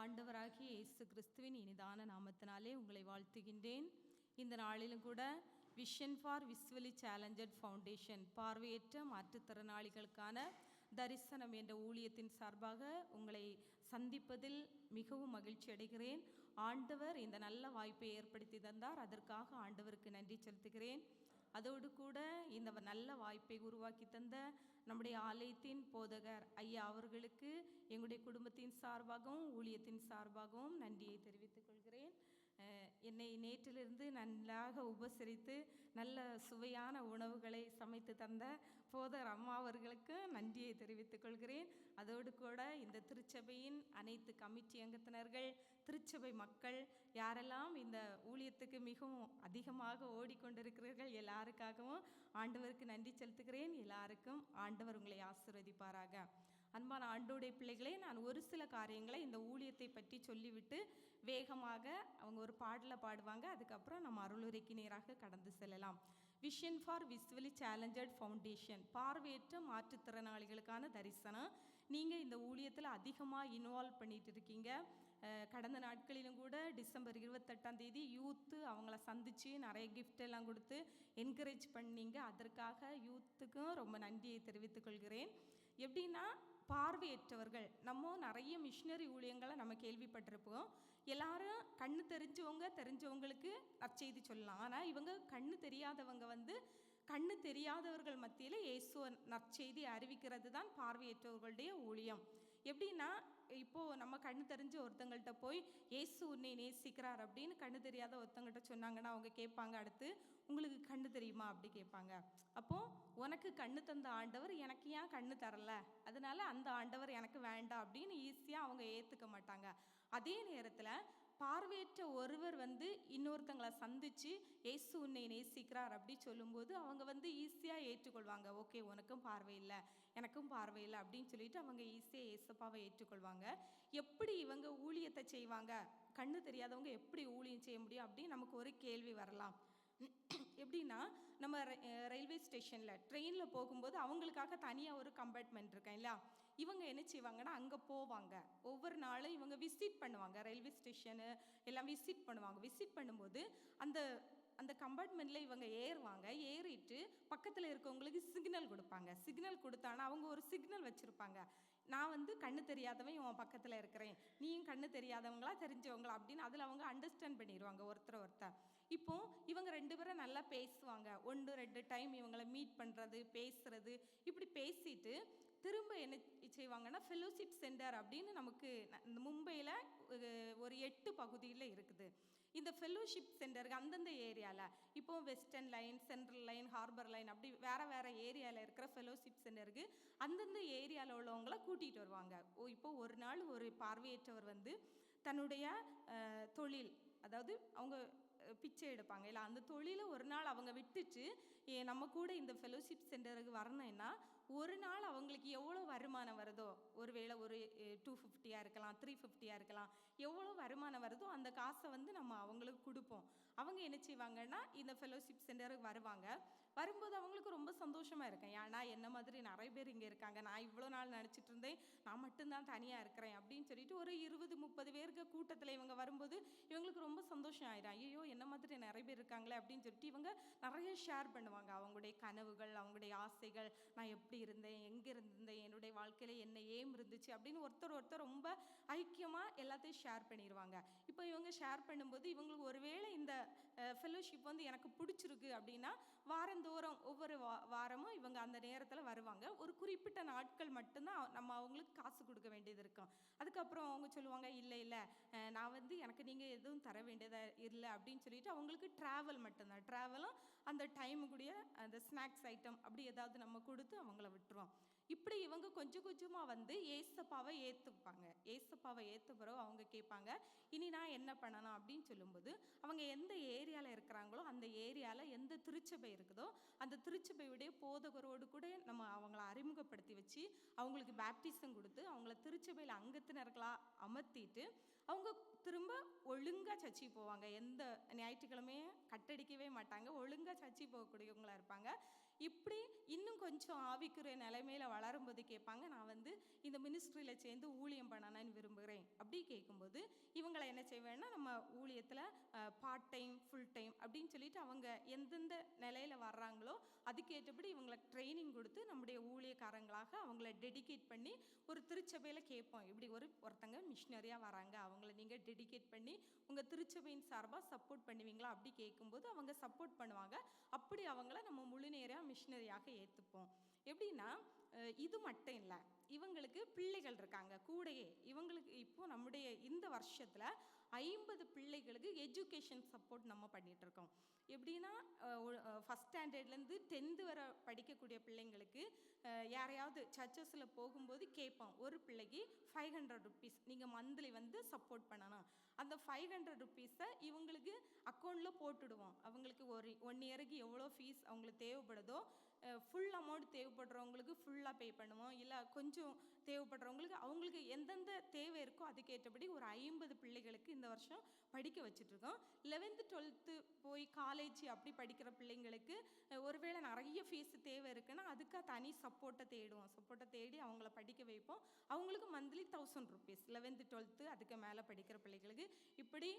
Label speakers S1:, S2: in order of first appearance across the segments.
S1: ஆண்டவராகிய இயேசு கிறிஸ்துவின் இனிதான நாமத்தினாலே உங்களை வாழ்த்துகின்றேன். இந்த நாளிலும் கூட விஷன் ஃபார் விஸ்வலி சேலஞ்சட் ஃபவுண்டேஷன் பார்வையற்ற மாற்றுத்திறனாளிகளுக்கான தரிசனம் என்ற ஊழியத்தின் சார்பாக உங்களை சந்திப்பதில் மிகவும் மகிழ்ச்சி அடைகிறேன். ஆண்டவர் இந்த நல்ல வாய்ப்பை ஏற்படுத்தி தந்தார். அதற்காக ஆண்டவருக்கு நன்றி செலுத்துகிறேன். அதோடு கூட இந்த நல்ல வாய்ப்பை உருவாக்கி தந்த நம்முடைய ஆலயத்தின் போதகர் ஐயா அவர்களுக்கு எங்களுடைய குடும்பத்தின் சார்பாகவும் ஊழியத்தின் சார்பாகவும் நன்றியை தெரிவித்துக் கொள்கிறேன். என்னை நேற்றிலிருந்து நன்றாக உபசரித்து நல்ல சுவையான உணவுகளை சமைத்து தந்த போதகர் அம்மா அவர்களுக்கு நன்றியை தெரிவித்துக் கொள்கிறேன். அதோடு கூட இந்த திருச்சபையின் அனைத்து கமிட்டி அங்கத்தினர்கள், திருச்சபை மக்கள், யாரெல்லாம் இந்த ஊழியத்துக்கு மிகவும் அதிகமாக ஓடிக்கொண்டிருக்கிறீர்கள், எல்லாருக்காகவும் ஆண்டவருக்கு நன்றி செலுத்துகிறேன். எல்லாருக்கும் ஆண்டவர் உங்களை ஆசீர்வதிப்பாராக. அன்பான ஆண்டோடைய பிள்ளைகளே, நான் ஒரு சில காரியங்களை இந்த ஊழியத்தை பற்றி சொல்லிவிட்டு வேகமாக அவங்க ஒரு பாடலை பாடுவாங்க. அதுக்கப்புறம் நம்ம அருளுரைக்கு நேராக கடந்து செல்லலாம். விஷன் ஃபார் விஸ்வலி சேலஞ்சட் ஃபவுண்டேஷன் பார்வையற்ற மாற்றுத்திறனாளிகளுக்கான தரிசனம். நீங்கள் இந்த ஊழியத்தில் அதிகமாக இன்வால்வ் பண்ணிட்டு இருக்கீங்க. கடந்த நாட்களிலும் கூட டிசம்பர் 28 யூத்து அவங்கள சந்தித்து நிறைய கிஃப்ட் எல்லாம் கொடுத்து என்கரேஜ் பண்ணீங்க. அதற்காக யூத்துக்கும் ரொம்ப நன்றியை தெரிவித்துக் கொள்கிறேன். எப்படின்னா, பார்வையற்றவர்கள் நம்ம நிறைய மிஷினரி ஊழியங்களை நம்ம கேள்விப்பட்டிருப்போம். எல்லாரும் கண்ணு தெரிஞ்சவங்களுக்கு நற்செய்தி சொல்லலாம். ஆனால் இவங்க கண்ணு தெரியாதவங்க கண்ணு தெரியாதவர்கள் மத்தியில் இயேசுவ நற்செய்தி அறிவிக்கிறது தான் பார்வையற்றவர்களுடைய ஊழியம். எப்படின்னா, இப்போது நம்ம கண்ணு தெரிஞ்ச ஒருத்தங்கள்ட்ட போய் இயேசு உன்னை நேசிக்கிறார் அப்படின்னு கண்ணு தெரியாத ஒருத்தங்கள்ட்ட சொன்னாங்கன்னா அவங்க கேட்பாங்க, அடுத்து உங்களுக்கு கண்ணு தெரியுமா அப்படி கேட்பாங்க. அப்போது உனக்கு கண்ணு தந்த ஆண்டவர் எனக்கு ஏன் கண்ணு தரல, அதனால அந்த ஆண்டவர் எனக்கு வேண்டாம் அப்படின்னு ஈஸியாக அவங்க ஏற்றுக்க மாட்டாங்க. அதே நேரத்தில் பார்வையற்ற ஒருவர் இன்னொருத்தங்களை சந்தித்து இயேசு உன்னை நேசிக்கிறார் அப்படி சொல்லும்போது அவங்க ஈஸியாக ஏற்றுக்கொள்வாங்க. ஓகே, உனக்கும் பார்வையில்லை எனக்கும் பார்வையில்லை அப்படின்னு சொல்லிட்டு அவங்க ஈஸியாக இயேசுப்பாவை ஏற்றுக்கொள்வாங்க. எப்படி இவங்க ஊழியத்தை செய்வாங்க, கண்ணு தெரியாதவங்க எப்படி ஊழியம் செய்ய முடியும் அப்படின்னு நமக்கு ஒரு கேள்வி வரலாம். எப்படின்னா, நம்ம ரயில்வே ஸ்டேஷனில் ட்ரெயினில் போகும்போது அவங்களுக்காக தனியாக ஒரு கம்பார்ட்மெண்ட் இருக்கேன் இல்லையா, இவங்க என்ன செய்வாங்கன்னா அங்கே போவாங்க. ஒவ்வொரு நாளும் இவங்க விசிட் பண்ணுவாங்க, ரயில்வே ஸ்டேஷனு எல்லாம் விசிட் பண்ணுவாங்க. விசிட் பண்ணும்போது அந்த கம்பார்ட்மெண்ட்டில் இவங்க ஏறுவாங்க. ஏறிட்டு பக்கத்தில் இருக்கவங்களுக்கு சிக்னல் கொடுப்பாங்க. சிக்னல் கொடுத்தானா அவங்க ஒரு சிக்னல் வச்சுருப்பாங்க, நான் கண்ணு தெரியாதவன் உன் பக்கத்தில் இருக்கிறேன், நீயும் கண்ணு தெரியாதவங்களா தெரிஞ்சவங்களா அப்படின்னு. அதில் அவங்க அண்டர்ஸ்டாண்ட் பண்ணிடுவாங்க ஒருத்தர். இப்போது இவங்க 2 பேரும் நல்லா பேசுவாங்க. 1-2 டைம் இவங்களை மீட் பண்ணுறது, பேசுகிறது, இப்படி பேசிட்டு திரும்ப என்ன செய்வாங்கன்னா ஃபெலோஷிப் சென்டர் அப்படின்னு நமக்கு இந்த மும்பையில் ஒரு 8 பகுதியில் இருக்குது. இந்த ஃபெலோஷிப் சென்டருக்கு அந்தந்த ஏரியாவில், இப்போது western line, central line, harbour line, அப்படி வேறு ஏரியாவில் இருக்கிற ஃபெலோஷிப் சென்டருக்கு அந்தந்த ஏரியாவில் உள்ளவங்கள கூட்டிகிட்டு வருவாங்க. இப்போது ஒரு நாள் ஒரு பார்வையற்றவர் தன்னுடைய தொழில், அதாவது அவங்க பிச்சை எடுப்பாங்க இல்லை, அந்த தொழிலை ஒரு நாள் அவங்க விட்டுட்டு நம்ம கூட இந்த ஃபெலோஷிப் சென்டருக்கு வரணும்னா ஒரு நாள் அவங்களுக்கு எவ்வளோ வருமானம் வருதோ, ஒருவேளை ஒரு 250 இருக்கலாம், 350 இருக்கலாம், எவ்வளோ வருமானம் வருதோ அந்த காசை நம்ம அவங்களுக்கு கொடுப்போம். அவங்க என்ன செய்வாங்கன்னா இந்த ஃபெலோஷிப் சென்டருக்கு வருவாங்க. வரும்போது அவங்களுக்கு ரொம்ப சந்தோஷமாக இருக்கும். ஏன்னா என்ன மாதிரி நிறைய பேர் இங்கே இருக்காங்க, நான் இவ்வளோ நாள் நினச்சிட்டு இருந்தேன் நான் மட்டும்தான் தனியாக இருக்கிறேன் அப்படின்னு சொல்லிட்டு ஒரு 20-30 பேருக்கு கூட்டத்தில் இவங்க வரும்போது இவங்களுக்கு ரொம்ப சந்தோஷம் ஆயிடும். ஐயோ, என்ன மாதிரி நிறைய பேர் இருக்காங்களே அப்படின்னு சொல்லிட்டு இவங்க நிறைய ஷேர் பண்ணுவாங்க. அவங்களுடைய கனவுகள், அவங்களுடைய ஆசைகள், நான் எப்படி இருந்தேன், எங்கே இருந்தேன், என்னுடைய வாழ்க்கையில் என்ன ஏம் இருந்துச்சு அப்படின்னு ஒருத்தர் ரொம்ப ஐக்கியமாக எல்லாத்தையும் ஷேர் பண்ணிடுவாங்க. இப்போ இவங்க ஷேர் பண்ணும்போது இவங்களுக்கு ஒருவேளை இந்த ஃபெலோஷிப் எனக்கு பிடிச்சிருக்கு அப்படின்னா வாரந்தோறும் ஒவ்வொரு வாரமும் இவங்க அந்த நேரத்தில் வருவாங்க. ஒரு குறிப்பிட்ட நாட்கள் மட்டும்தான் நம்ம அவங்களுக்கு காசு கொடுக்க வேண்டியது இருக்கும். அதுக்கப்புறம் அவங்க சொல்லுவாங்க, இல்லை நான் எனக்கு நீங்கள் எதுவும் தர வேண்டியதாக இல்லை அப்படின்னு சொல்லிட்டு அவங்களுக்கு ட்ராவல் மட்டும்தான். ட்ராவலும் அந்த டைமுக்குடைய அந்த ஸ்நாக்ஸ் ஐட்டம் அப்படி ஏதாவது நம்ம கொடுத்து அவங்கள விட்டுருவோம். இப்படி இவங்க கொஞ்சம் கொஞ்சமாக ஏசப்பாவை ஏற்றுப்பாங்க. ஏசப்பாவை ஏற்ற பிறகு அவங்க கேட்பாங்க, இனி நான் என்ன பண்ணணும் அப்படின்னு சொல்லும்போது அவங்க எந்த ஏரியாவில் இருக்கிறாங்களோ அந்த ஏரியாவில் எந்த திருச்சபை இருக்குதோ அந்த திருச்சபையுடைய போதகரோடு கூட நம்ம அவங்கள அறிமுகப்படுத்தி வச்சு அவங்களுக்கு பேப்டிசம் கொடுத்து அவங்கள திருச்சபையில் அங்கத்தினர்களாக அமர்த்திட்டு அவங்க திரும்ப ஒழுங்காக சர்ச்சைக்கு போவாங்க. எந்த ஞாயிற்றுக்கிழமையும் கட்டடிக்கவே மாட்டாங்க, ஒழுங்காக சர்ச்சைக்கு போகக்கூடியவங்களாக இருப்பாங்க. இப்படி இன்னும் கொஞ்சம் ஆவிக்குரிய நிலைமையில் வளரும்போது கேட்பாங்க, நான் இந்த மினிஸ்ட்ரியில் சேர்ந்து ஊழியம் பண்ணணும்னு விரும்புகிறேன் அப்படி கேட்கும்போது இவங்களை என்ன செய்வேன்னா நம்ம ஊழியத்தில் பார்ட் டைம் ஃபுல் டைம் அப்படின்னு சொல்லிட்டு அவங்க எந்தெந்த நிலையில் வர்றாங்களோ அதுக்கேற்றபடி இவங்களை ட்ரைனிங் கொடுத்து நம்முடைய ஊழியக்காரங்களாக அவங்கள டெடிகேட் பண்ணி ஒரு திருச்சபையில் கேட்போம். இப்படி ஒருத்தங்க மிஷினரியாக வராங்க, அவங்கள நீங்கள் டெடிகேட் பண்ணி உங்கள் திருச்சபையின் சார்பாக சப்போர்ட் பண்ணுவீங்களா அப்படி கேட்கும்போது அவங்க சப்போர்ட் பண்ணுவாங்க. அப்படி அவங்கள நம்ம முழு நேரம் மிஷினரியாக ஏற்றுப்போம். எப்படின்னா இது மட்டும் இல்லை, இவங்களுக்கு பிள்ளைகள் இருக்காங்க கூடயே. இவங்களுக்கு இப்போது நம்முடைய இந்த வருஷத்தில் 50 பிள்ளைகளுக்கு எஜுகேஷன் சப்போர்ட் நம்ம பண்ணிகிட்ருக்கோம். எப்படின்னா ஃபஸ்ட் ஸ்டாண்டர்ட்லேருந்து 10th வரை படிக்கக்கூடிய பிள்ளைங்களுக்கு யாரையாவது சர்ச்சஸில் போகும்போது கேட்போம், ஒரு பிள்ளைக்கு 500 rupees நீங்கள் மந்த்லி வந்து சப்போர்ட் பண்ணணும். அந்த 500 rupees இவங்களுக்கு அக்கௌண்ட்டில் போட்டுடுவோம். அவங்களுக்கு ஒரு 1 இயருக்கு எவ்வளோ ஃபீஸ் அவங்களுக்கு தேவைப்படுதோ, ஃபுல் அமௌண்ட் தேவைப்படுறவங்களுக்கு ஃபுல்லாக பே பண்ணுவோம். இல்லை கொஞ்சம் தேவைப்படுறவங்களுக்கு அவங்களுக்கு எந்தெந்த தேவை இருக்கோ அதுக்கேற்றபடி ஒரு 50 பிள்ளைகளுக்கு இந்த வருஷம் படிக்க வச்சுட்ருக்கோம். 11th 12th போய் காலேஜ் அப்படி படிக்கிற பிள்ளைங்களுக்கு ஒருவேளை நிறைய ஃபீஸ் தேவை இருக்குன்னா அதுக்காக தனி சப்போர்ட்டை தேடுவோம். சப்போர்ட்டை தேடி அவங்கள படிக்க வைப்போம். அவங்களுக்கு மந்த்லி 1000 rupees 11th 12th அதுக்கு மேலே படிக்கிற பிள்ளைகளுக்கு. இப்படி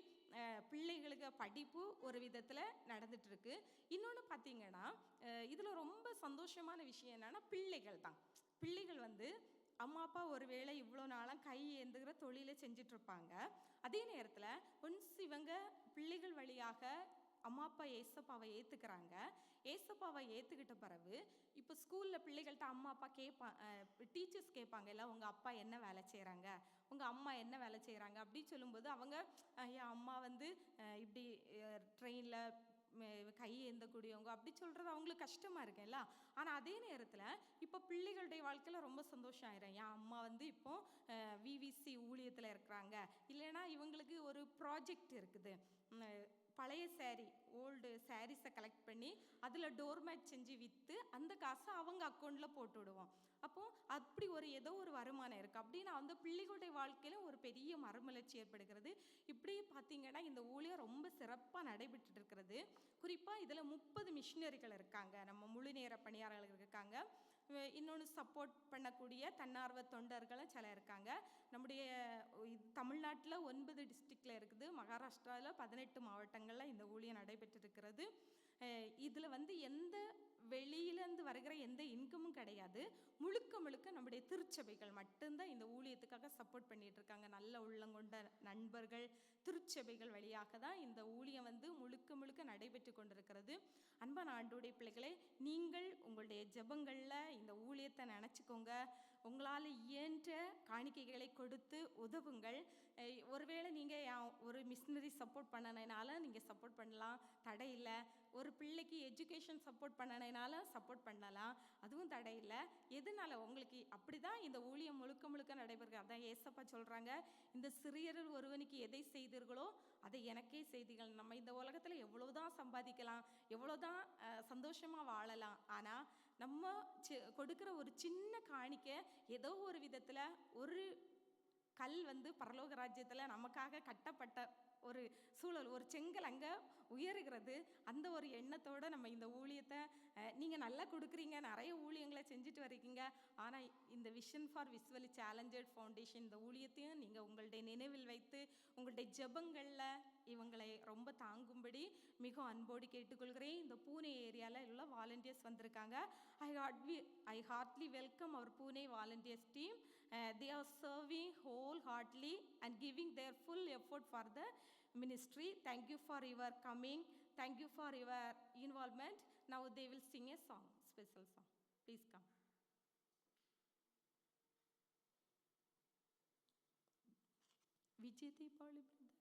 S1: பிள்ளைகளுக்கு படிப்பு ஒரு விதத்தில் நடந்துகிட்ருக்கு. இன்னொன்று பார்த்திங்கன்னா இதில் ரொம்ப சந்தோஷமான விஷயம் என்னென்னா பிள்ளைகள் தான். பிள்ளைகள் வந்து அம்மா அப்பா ஒருவேளை இவ்வளோ நாளாக கை ஏந்துகிற தொழிலை செஞ்சிட்ருப்பாங்க. அதே நேரத்தில் ஒன்ஸ் இவங்க பிள்ளைகள் வழியாக அம்மா அப்பா ஏசப்பாவை ஏற்றுக்கிறாங்க. ஏசப்பாவை ஏற்றுக்கிட்ட பிறகு இப்போ ஸ்கூலில் பிள்ளைகள்கிட்ட அம்மா அப்பா டீச்சர்ஸ் கேட்பாங்க, இல்லை உங்கள் அப்பா என்ன வேலை செய்கிறாங்க, உங்கள் அம்மா என்ன வேலை செய்கிறாங்க அப்படின்னு சொல்லும்போது அவங்க என் அம்மா வந்து இப்படி ட்ரெயினில் கை ஏந்தக்கூடியவங்க அப்படி சொல்கிறது அவங்களுக்கு கஷ்டமாக இருக்குல்ல. ஆனால் அதே நேரத்தில் இப்போ பிள்ளைகளுடைய வாழ்க்கையில் ரொம்ப சந்தோஷம் ஆயிரும். என் அம்மா வந்து இப்போ விவிசி ஊழியத்தில் இருக்கிறாங்க, இல்லைன்னா இவங்களுக்கு ஒரு ப்ராஜெக்ட் இருக்குது, பழைய ஓல்டு சாரீஸை கலெக்ட் பண்ணி அதில் டோர்மேட் செஞ்சு விற்று அந்த காசை அவங்க அக்கௌண்ட்டில் போட்டு விடுவோம். அப்போது அப்படி ஏதோ ஒரு வருமானம் இருக்குது அப்படின்னா அந்த பிள்ளைகளுடைய வாழ்க்கையில் ஒரு பெரிய மறுமலர்ச்சி ஏற்படுகிறது. இப்படி பார்த்திங்கன்னா இந்த ஊழியம் ரொம்ப சிறப்பாக நடைபெற்று இருக்கிறது. குறிப்பாக இதில் 30 மிஷினரிகள் இருக்காங்க, நம்ம முழு நேர பணியாளர்கள் இருக்காங்க. இன்னொன்று சப்போர்ட் பண்ணக்கூடிய தன்னார்வ தொண்டர்களும் சில இருக்காங்க. நம்முடைய தமிழ்நாட்டில் 9 டிஸ்ட்ரிக்டில் இருக்குது, மகாராஷ்டிராவில் 18 மாவட்டங்களில் இந்த ஊழியம் நடைபெற்றிருக்கிறது. இதில் வந்து எந்த வெளியிலேருந்து வருகிற எந்த இன்கமும் கிடையாது. முழுக்க நம்முடைய திருச்சபைகள் மட்டும்தான் இந்த ஊழியத்துக்காக சப்போர்ட் பண்ணிகிட்டு இருக்காங்க. நல்ல உள்ளங்கொண்ட நண்பர்கள் திருச்சபைகள் வழியாக தான் இந்த ஊழியம் வந்து முழுக்க நடைபெற்று கொண்டிருக்கிறது. அன்பான ஆண்டவருடைய பிள்ளைகளே, நீங்கள் உங்களுடைய ஜெபங்களில் இந்த ஊழியத்தை நினச்சிக்கோங்க. உங்களால் இயன்ற காணிக்கைகளை கொடுத்து உதவுங்கள். ஒருவேளை நீங்கள் ஒரு மிஷினரி சப்போர்ட் பண்ணனால நீங்கள் சப்போர்ட் பண்ணலாம், தடை இல்லை. ஒரு பிள்ளைக்கு எஜுகேஷன் சப்போர்ட் பண்ணனால சப்போர்ட் பண்ணலாம், அதுவும் தடை இல்லை. எதனால உங்களுக்கு அப்படி தான் இந்த ஊழியம் முழுக்க நடைபெறுகிறது. அதான் ஏசப்பா சொல்கிறாங்க, இந்த சிறியரில் ஒருவனுக்கு எதை செய்தீர்களோ அதை எனக்கே செய்தீர்கள். நம்ம இந்த உலகத்தில் எவ்வளோதான் சம்பாதிக்கலாம், எவ்வளோதான் சந்தோஷமாக வாழலாம், ஆனால் நம்ம கொடுக்குற ஒரு சின்ன காணிக்க ஏதோ ஒரு விதத்தில் ஒரு கல் வந்து பரலோக ராஜ்யத்தில் நமக்காக கட்டப்பட்ட ஒரு சூழல், ஒரு செங்கல் அங்கே உயருகிறது. அந்த ஒரு எண்ணத்தோடு நம்ம இந்த ஊழியத்தை நீங்கள் நல்லா கொடுக்குறீங்க, நிறைய ஊழியங்களை செஞ்சுட்டு வரீங்க. ஆனால் இந்த விஷன் ஃபார் விஸ்வலி சேலஞ்சட் ஃபவுண்டேஷன் இந்த ஊழியத்தையும் நீங்கள் உங்களுடைய நினைவில் வைத்து உங்களுடைய ஜெபங்களில் இவங்களை ரொம்ப தாங்கும்படி மிக அன்போடு கேட்டுக்கொள்கிறேன். இந்த பூனே ஏரியாவில் உள்ள வாலண்டியர்ஸ் வந்திருக்காங்க. I heartily welcome our Pune volunteers team. They are serving wholeheartedly and giving their full effort for the ministry. Thank you for your coming. Thank you for your involvement. Now they will sing a song, special song. Please come. Vijay Deepavali brother.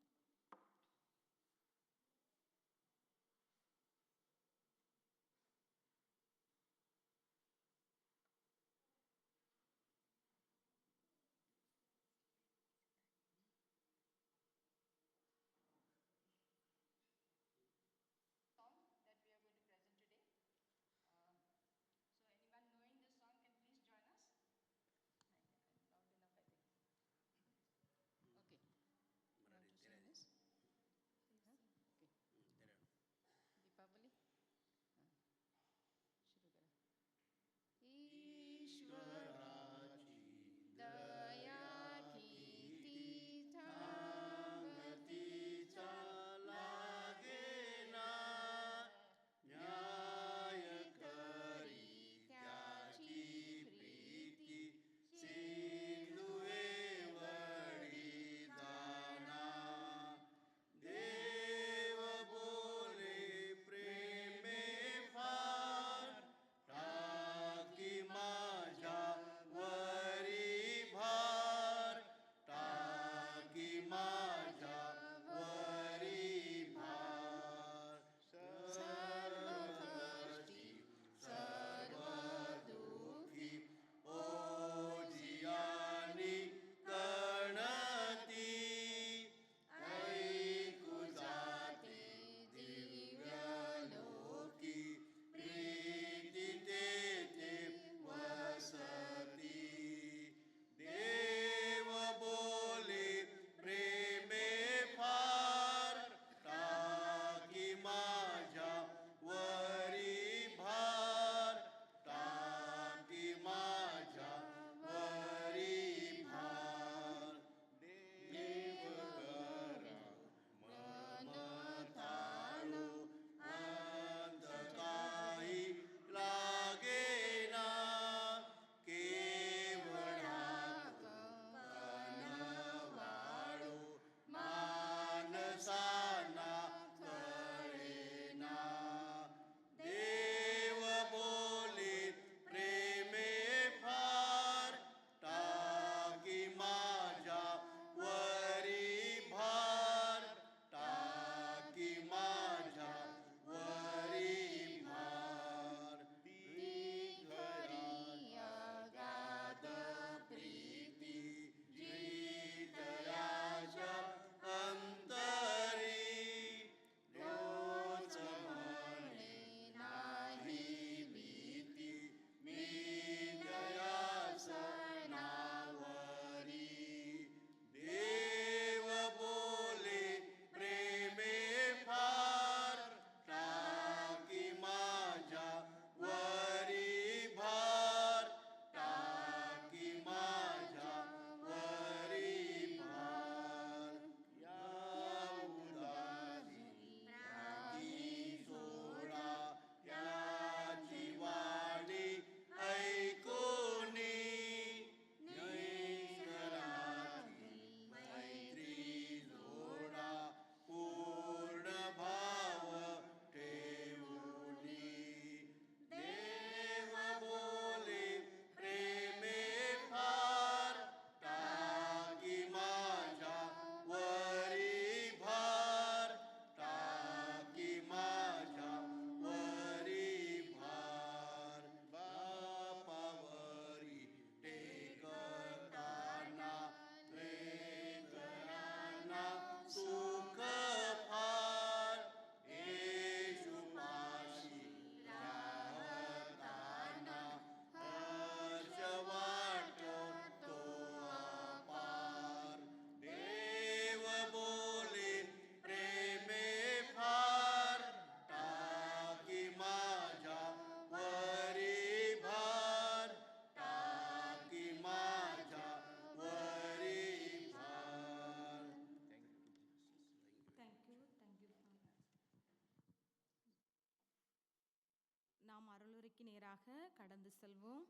S1: நேராக கடந்து செல்வோம்.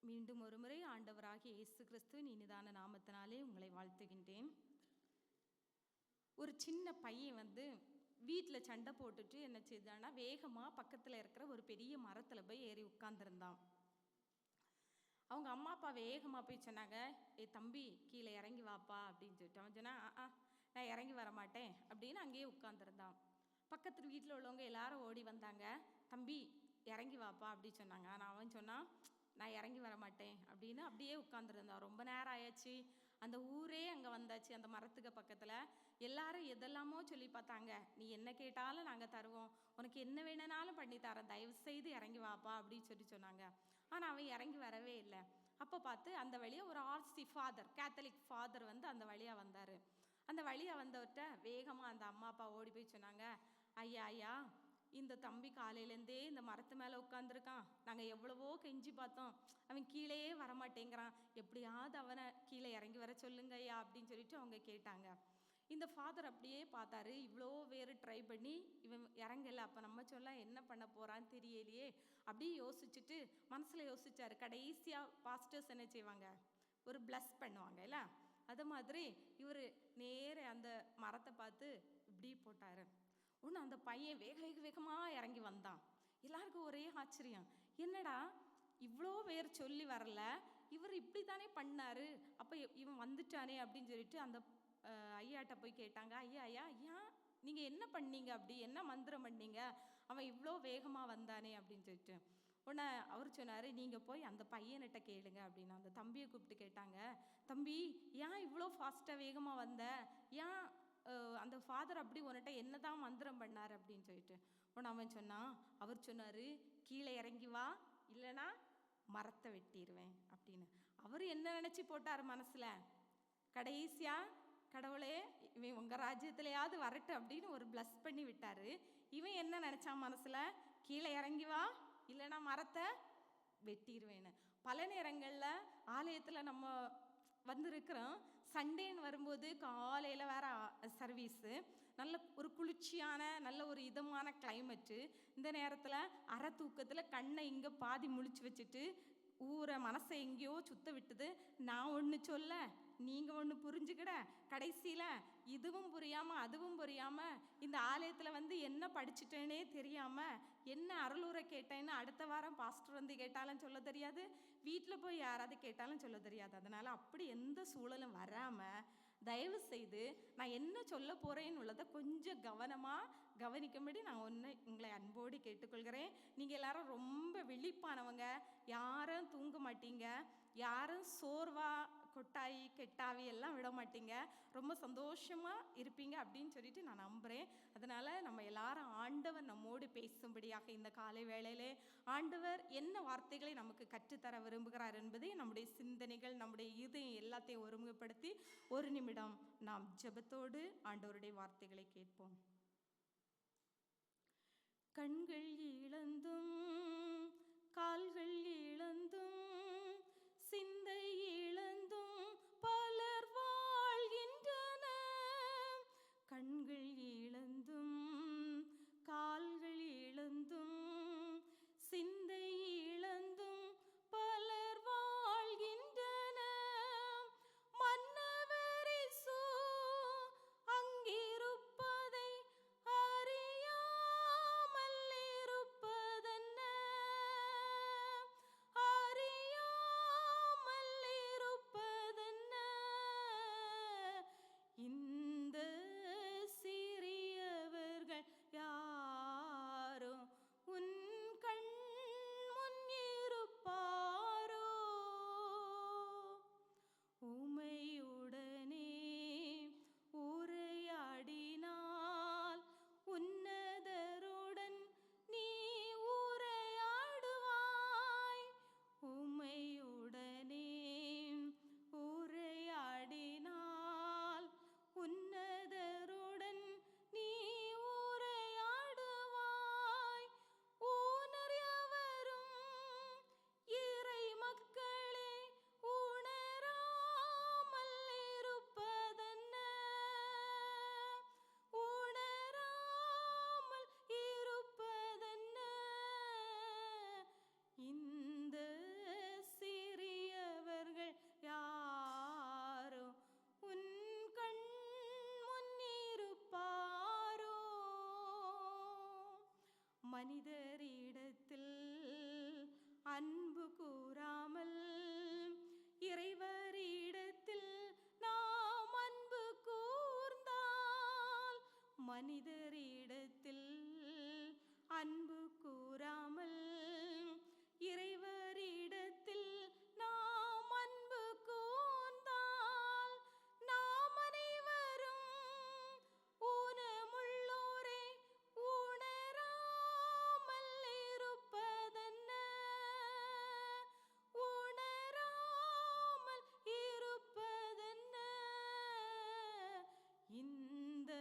S1: மீண்டும் ஒரு முறை ஆண்டவராகிய இயேசு கிறிஸ்துவின் இனிதான நாமத்தினாலே உங்களை வாழ்த்துகின்றேன். ஒரு சின்ன பையன் வீட்டில் சண்டை போட்டுட்டு என்ன செய்தான்னா, வேகமாக பக்கத்தில் இருக்கிற ஒரு பெரிய மரத்தில் போய் ஏறி உட்கார்ந்துருந்தான். அவங்க அம்மா அப்பா வேகமாக போய் சொன்னாங்க, ஏ தம்பி கீழே இறங்கி வாப்பா அப்படின்னு சொல்லிட்டு. அவன் சொன்னான், நான் இறங்கி வர மாட்டேன் அப்படின்னு அங்கேயே உட்கார்ந்துருந்தான். பக்கத்து வீட்டில் உள்ளவங்க எல்லாரும் ஓடி வந்தாங்க, தம்பி இறங்கி வாப்பா அப்படி சொன்னாங்க. ஆனால் அவன் சொன்னான், நான் இறங்கி வர மாட்டேன் அப்படின்னு அப்படியே உட்காந்துருந்தான். ரொம்ப நேரம் ஆயாச்சு, அந்த ஊரே அங்கே வந்தாச்சு. அந்த மரத்துக்கு பக்கத்தில் எல்லாரும் எதெல்லாமோ சொல்லி பார்த்தாங்க, நீ என்ன கேட்டாலும் நாங்கள் தருவோம், உனக்கு என்ன வேணுனாலும் பண்ணி தரோம், தயவு செய்து இறங்கி வாப்பா அப்படின்னு சொன்னாங்க. ஆனால் அவன் இறங்கி வரவே இல்லை. அப்போ பார்த்து அந்த வழியாக ஒரு ஆர்சி ஃபாதர், கேத்தலிக் ஃபாதர் அந்த வழியாக வந்தார். அந்த வழியாக வந்தவர்கிட்ட வேகமாக அந்த அம்மா அப்பா ஓடி போய் சொன்னாங்க, ஐயா ஐயா, இந்த தம்பி காலையிலேருந்தே இந்த மரத்து மேலே உட்காந்துருக்கான், நாங்கள் எவ்வளவோ கெஞ்சி பார்த்தோம், அவன் கீழேயே வரமாட்டேங்கிறான், எப்படியாவது அவனை கீழே இறங்கி வர சொல்லுங்க ஐயா அப்படின்னு சொல்லிட்டு அவங்க கேட்டாங்க. இந்த ஃபாதர் அப்படியே பார்த்தாரு, இவ்வளோ பேர் ட்ரை பண்ணி இவன் இறங்கலை, அப்போ நம்ம சொல்ல என்ன பண்ண போகிறான்னு தெரியலையே அப்படியே யோசிச்சுட்டு மனசில் யோசிச்சாரு. கடைசியாக பாஸ்டர்ஸ் என்ன செய்வாங்க, ஒரு பிளஸ் பண்ணுவாங்க இல்லை, அது மாதிரி இவர் நேர அந்த மரத்தை பார்த்து இப்படி போட்டார். ஒன்று அந்த பையன் வேகமாக இறங்கி வந்தான். எல்லாருக்கும் ஒரே ஆச்சரியம், என்னடா இவ்வளோ பேர் சொல்லி வரல, இவர் இப்படி தானே பண்ணார், அப்போ இவன் வந்துட்டானே அப்படின்னு சொல்லிட்டு அந்த ஐயாட்ட போய் கேட்டாங்க, ஐயா ஐயா ஏன் நீங்கள் என்ன பண்ணீங்க, அப்படி என்ன மந்திரம் பண்ணீங்க, அவன் இவ்வளோ வேகமாக வந்தானே அப்படின்னு சொல்லிட்டு. உடனே அவர் சொன்னார், நீங்கள் போய் அந்த பையன்கிட்ட கேளுங்க அப்படின்னு. அந்த தம்பியை கூப்பிட்டு கேட்டாங்க, தம்பி ஏன் இவ்வளோ ஃபாஸ்ட்டாக வேகமாக வந்த, ஏன் அந்த ஃபாதர் அப்படி உன்கிட்ட என்ன தான் மந்திரம் பண்ணார் அப்படின்னு சொல்லிட்டு. உடனே அவன் சொன்னான், அவர் சொன்னார், கீழே இறங்கி வா இல்லைனா மரத்தை வெட்டிடுவேன் அப்படின்னு. அவர் என்ன நினச்சி போட்டார் மனசில், கடைசியாக கடவுளே இவன் உங்கள் ராஜ்யத்திலையாவது வரட்டு அப்படின்னு ஒரு பிளஸ் பண்ணி விட்டார். இவன் என்ன நினச்சான் மனசில், கீழே இறங்கி வா இல்லைனா மரத்தை வெட்டிடுவேன்னு. பல நேரங்களில் ஆலயத்தில் நம்ம வந்திருக்கிறோம், சண்டேன்னு வரும்போது காலையில் வேற சர்வீஸு, நல்ல ஒரு குளிர்ச்சியான நல்ல ஒரு இதமான கிளைமேட்டு. இந்த நேரத்தில் அரை தூக்கத்தில் கண்ணை இங்கே பாதி முழிச்சு வச்சுட்டு ஊரை மனசை எங்கேயோ சுத்த விட்டுது. நான் ஒன்று சொல்ல நீங்கள் ஒன்று புரிஞ்சுக்கிட, கடைசியில் இதுவும் புரியாமல் அதுவும் புரியாமல் இந்த ஆலயத்தில் என்ன படிச்சுட்டேனே தெரியாமல் என்ன அருளுரை கேட்டேன்னு அடுத்த வாரம் பாஸ்டர் கேட்டாலும் சொல்ல தெரியாது, வீட்டில் போய் யாராவது கேட்டாலும் சொல்ல தெரியாது. அதனால் அப்படி எந்த சூழலும் வராமல் தயவு செய்து நான் என்ன சொல்ல போகிறேன்னு உள்ளதை கொஞ்சம் கவனமாக கவனிக்கும்படி நான் உங்களை அன்போடு கேட்டுக்கொள்கிறேன். நீங்கள் எல்லாரும் ரொம்ப விழிப்பானவங்க, யாரும் தூங்க மாட்டீங்க, யாரும் சோர்வா கொட்டாயி கெட்டாவி எல்லாம் விட மாட்டீங்க, ரொம்ப சந்தோஷமாக இருப்பீங்க அப்படின்னு சொல்லிட்டு நான் நம்புகிறேன். அதனால் நம்ம எல்லாரும் ஆண்டவர் நம்மோடு பேசும்படியாக இந்த காலை வேளையிலே ஆண்டவர் என்ன வார்த்தைகளை நமக்கு கற்றுத்தர விரும்புகிறார் என்பதை நம்முடைய சிந்தனைகள் நம்முடைய இதயம் எல்லாத்தையும் ஒருமுகப்படுத்தி ஒரு நிமிடம் நாம் ஜெபத்தோடு ஆண்டவருடைய வார்த்தைகளை கேட்போம். கண்கள் இழந்தும் கால்கள் இழந்தும் சிந்தை இழந்தும் பலர் வாழ்கின்றனர். கண்கள் இழந்தும் கால்கள் இழந்தும் சிந்தை இழந்தும் பலர் வாழ்கின்றனர். மன்னவர் இயேசு அங்கிருப்பதை அறியாமல் இருப்பதென்ன, அறியாமல் மனிதரிடத்தில் அன்பு கூறாமல் இறைவரிடத்தில் நாம் அன்பு கூர்ந்தால், மனிதரிடத்தில் அன்பு கூறாமல் இறைவரிடத்தில் நாம் அன்பு கூர்ந்தால், நாம் அனைவரும் ஊனமுள்ளோரே உணராமல் இருப்பதென்ன, உணராமல் இருப்பதென்ன. இந்த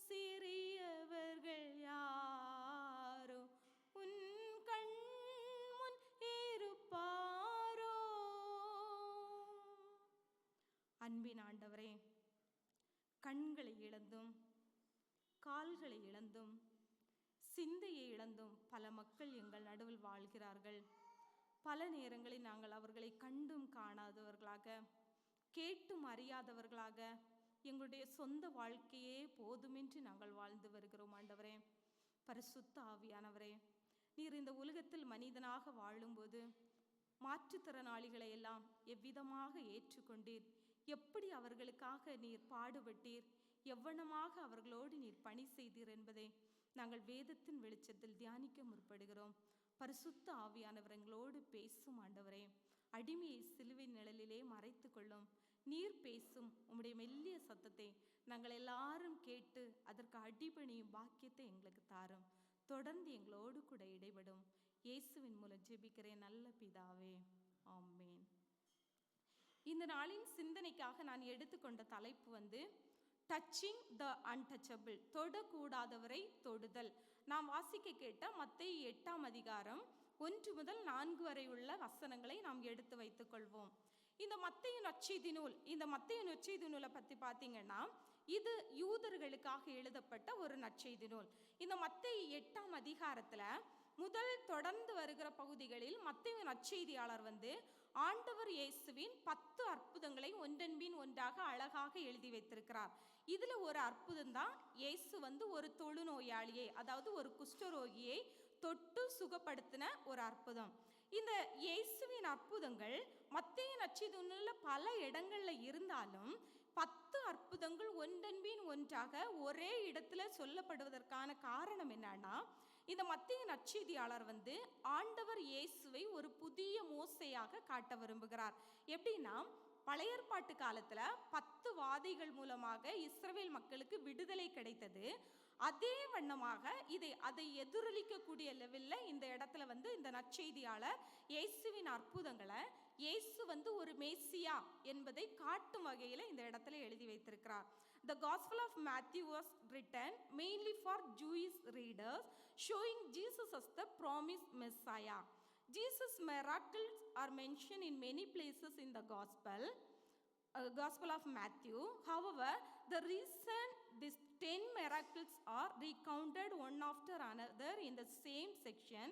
S1: சிறியவர்கள் யாரோ உன் கண் முன் இருப்பாரோ. அன்பின் ஆண்டவரே, கண்களை இழந்தும் கால்களை இழந்தும் சிந்தையை இழந்தும் பல மக்கள் எங்கள் நடுவில் வாழ்கிறார்கள். பல நேரங்களில் நாங்கள் அவர்களை கண்டும் காணாதவர்களாக, கேட்டும் அறியாதவர்களாக, எங்களுடைய சொந்த வாழ்க்கையே போதுமின்றி நாங்கள் வாழ்ந்து வருகிறோம். ஆண்டவரே, பரிசுத்த ஆவியானவரே, நீர் இந்த உலகத்தில் மனிதனாக வாழும்போது மாற்றுத்திறனாளிகளை எல்லாம் எவ்விதமாக ஏற்றுக்கொண்டீர், எப்படி அவர்களுக்காக நீர் பாடுபட்டீர், எவ்வளமாக அவர்களோடு நீர் பணி செய்தீர் என்பதை நாங்கள் வேதத்தின் வெளிச்சத்தில் தியானிக்க முற்படுகிறோம். பரிசுத்த ஆவியானவர் எங்களோடு பேசும். ஆண்டவரே, அடிமையை சிலுவை நிழலிலே மறைத்து கொள்ளும். நீர் பேசும் உம்முடைய மெல்லிய சத்தத்தை நாங்கள் எல்லாரும் கேட்டு அதற்கு அடிபணியும் பாக்கியத்தை எங்களுக்கு தாரும். தொடர்ந்து எங்களோடு கூட இடைபடும். இயேசுவின் மூலம் ஜெபிக்கிறேன் நல்ல பிதாவே, ஆமென். இந்த நாளின் சிந்தனைக்காக நான் எடுத்துக்கொண்ட தலைப்பு டச்சிங் த அன்டச்சபிள், தொடக்கூடாதவரை தொடுதல். நாம் வாசிக்க கேட்ட மத்தேயு 8ஆம் அதிகாரம் 1 முதல் 4 வரை உள்ள வசனங்களை நாம் எடுத்து வைத்துக் கொள்வோம். இந்த மத்தேயு நற்செய்தி நூல், இந்த மத்தேயு நற்செய்தி நூலை பற்றி பார்த்தீங்கன்னா இது யூதர்களுக்காக எழுதப்பட்ட ஒரு நற்செய்தி நூல். இந்த மத்தேயு 8ஆம் அதிகாரத்தில் முதல் தொடர்ந்து வருகிற பகுதிகளில் மத்தேயு நற்செய்தியாளர் ஆண்டவர் இயேசுவின் 10 அற்புதங்களை ஒன்றன்பின் ஒன்றாக அழகாக எழுதி வைத்திருக்கிறார். இதுல ஒரு அற்புதம் தான் இயேசு ஒரு தொழுநோயாளியை, அதாவது ஒரு குஷ்டரோகியை தொட்டு சுகப்படுத்தின ஒரு அற்புதம். இந்த இயேசுவின் அற்புதங்கள் மத்தேயு நற்செய்தி நூல்ல பல இடங்கள்ல இருந்தாலும் 10 அற்புதங்கள் ஒன்றன்பின் ஒன்றாக ஒரே இடத்துல சொல்லப்படுவதற்கான காரணம் என்னன்னா, இந்த மத்தேயு நற்செய்தியாளர் ஆண்டவர் இயேசுவை ஒரு புதிய மோசேயாக காட்ட விரும்புகிறார். எப்படின்னா, பழைய ஏற்பாட்டு காலத்துல 10 வாதைகள் மூலமாக இஸ்ரவேல் மக்களுக்கு விடுதலை கிடைத்தது. அதே வண்ணமாக அதை எதிரொலிக்கக்கூடிய லெவலில் இந்த இடத்துல இந்த நற்செய்தியாளர் இயேசுவின் அற்புதங்களை இயேசு ஒரு மேசியா என்பதை காட்டும் வகையில் இந்த இடத்துல எழுதி வைத்திருக்கிறார். The Gospel of Matthew was written mainly for Jewish readers, showing Jesus as the promised Messiah. Jesus' miracles are mentioned in many places in the Gospel of Matthew. However, the reason these 10 miracles are recounted one after another in the same section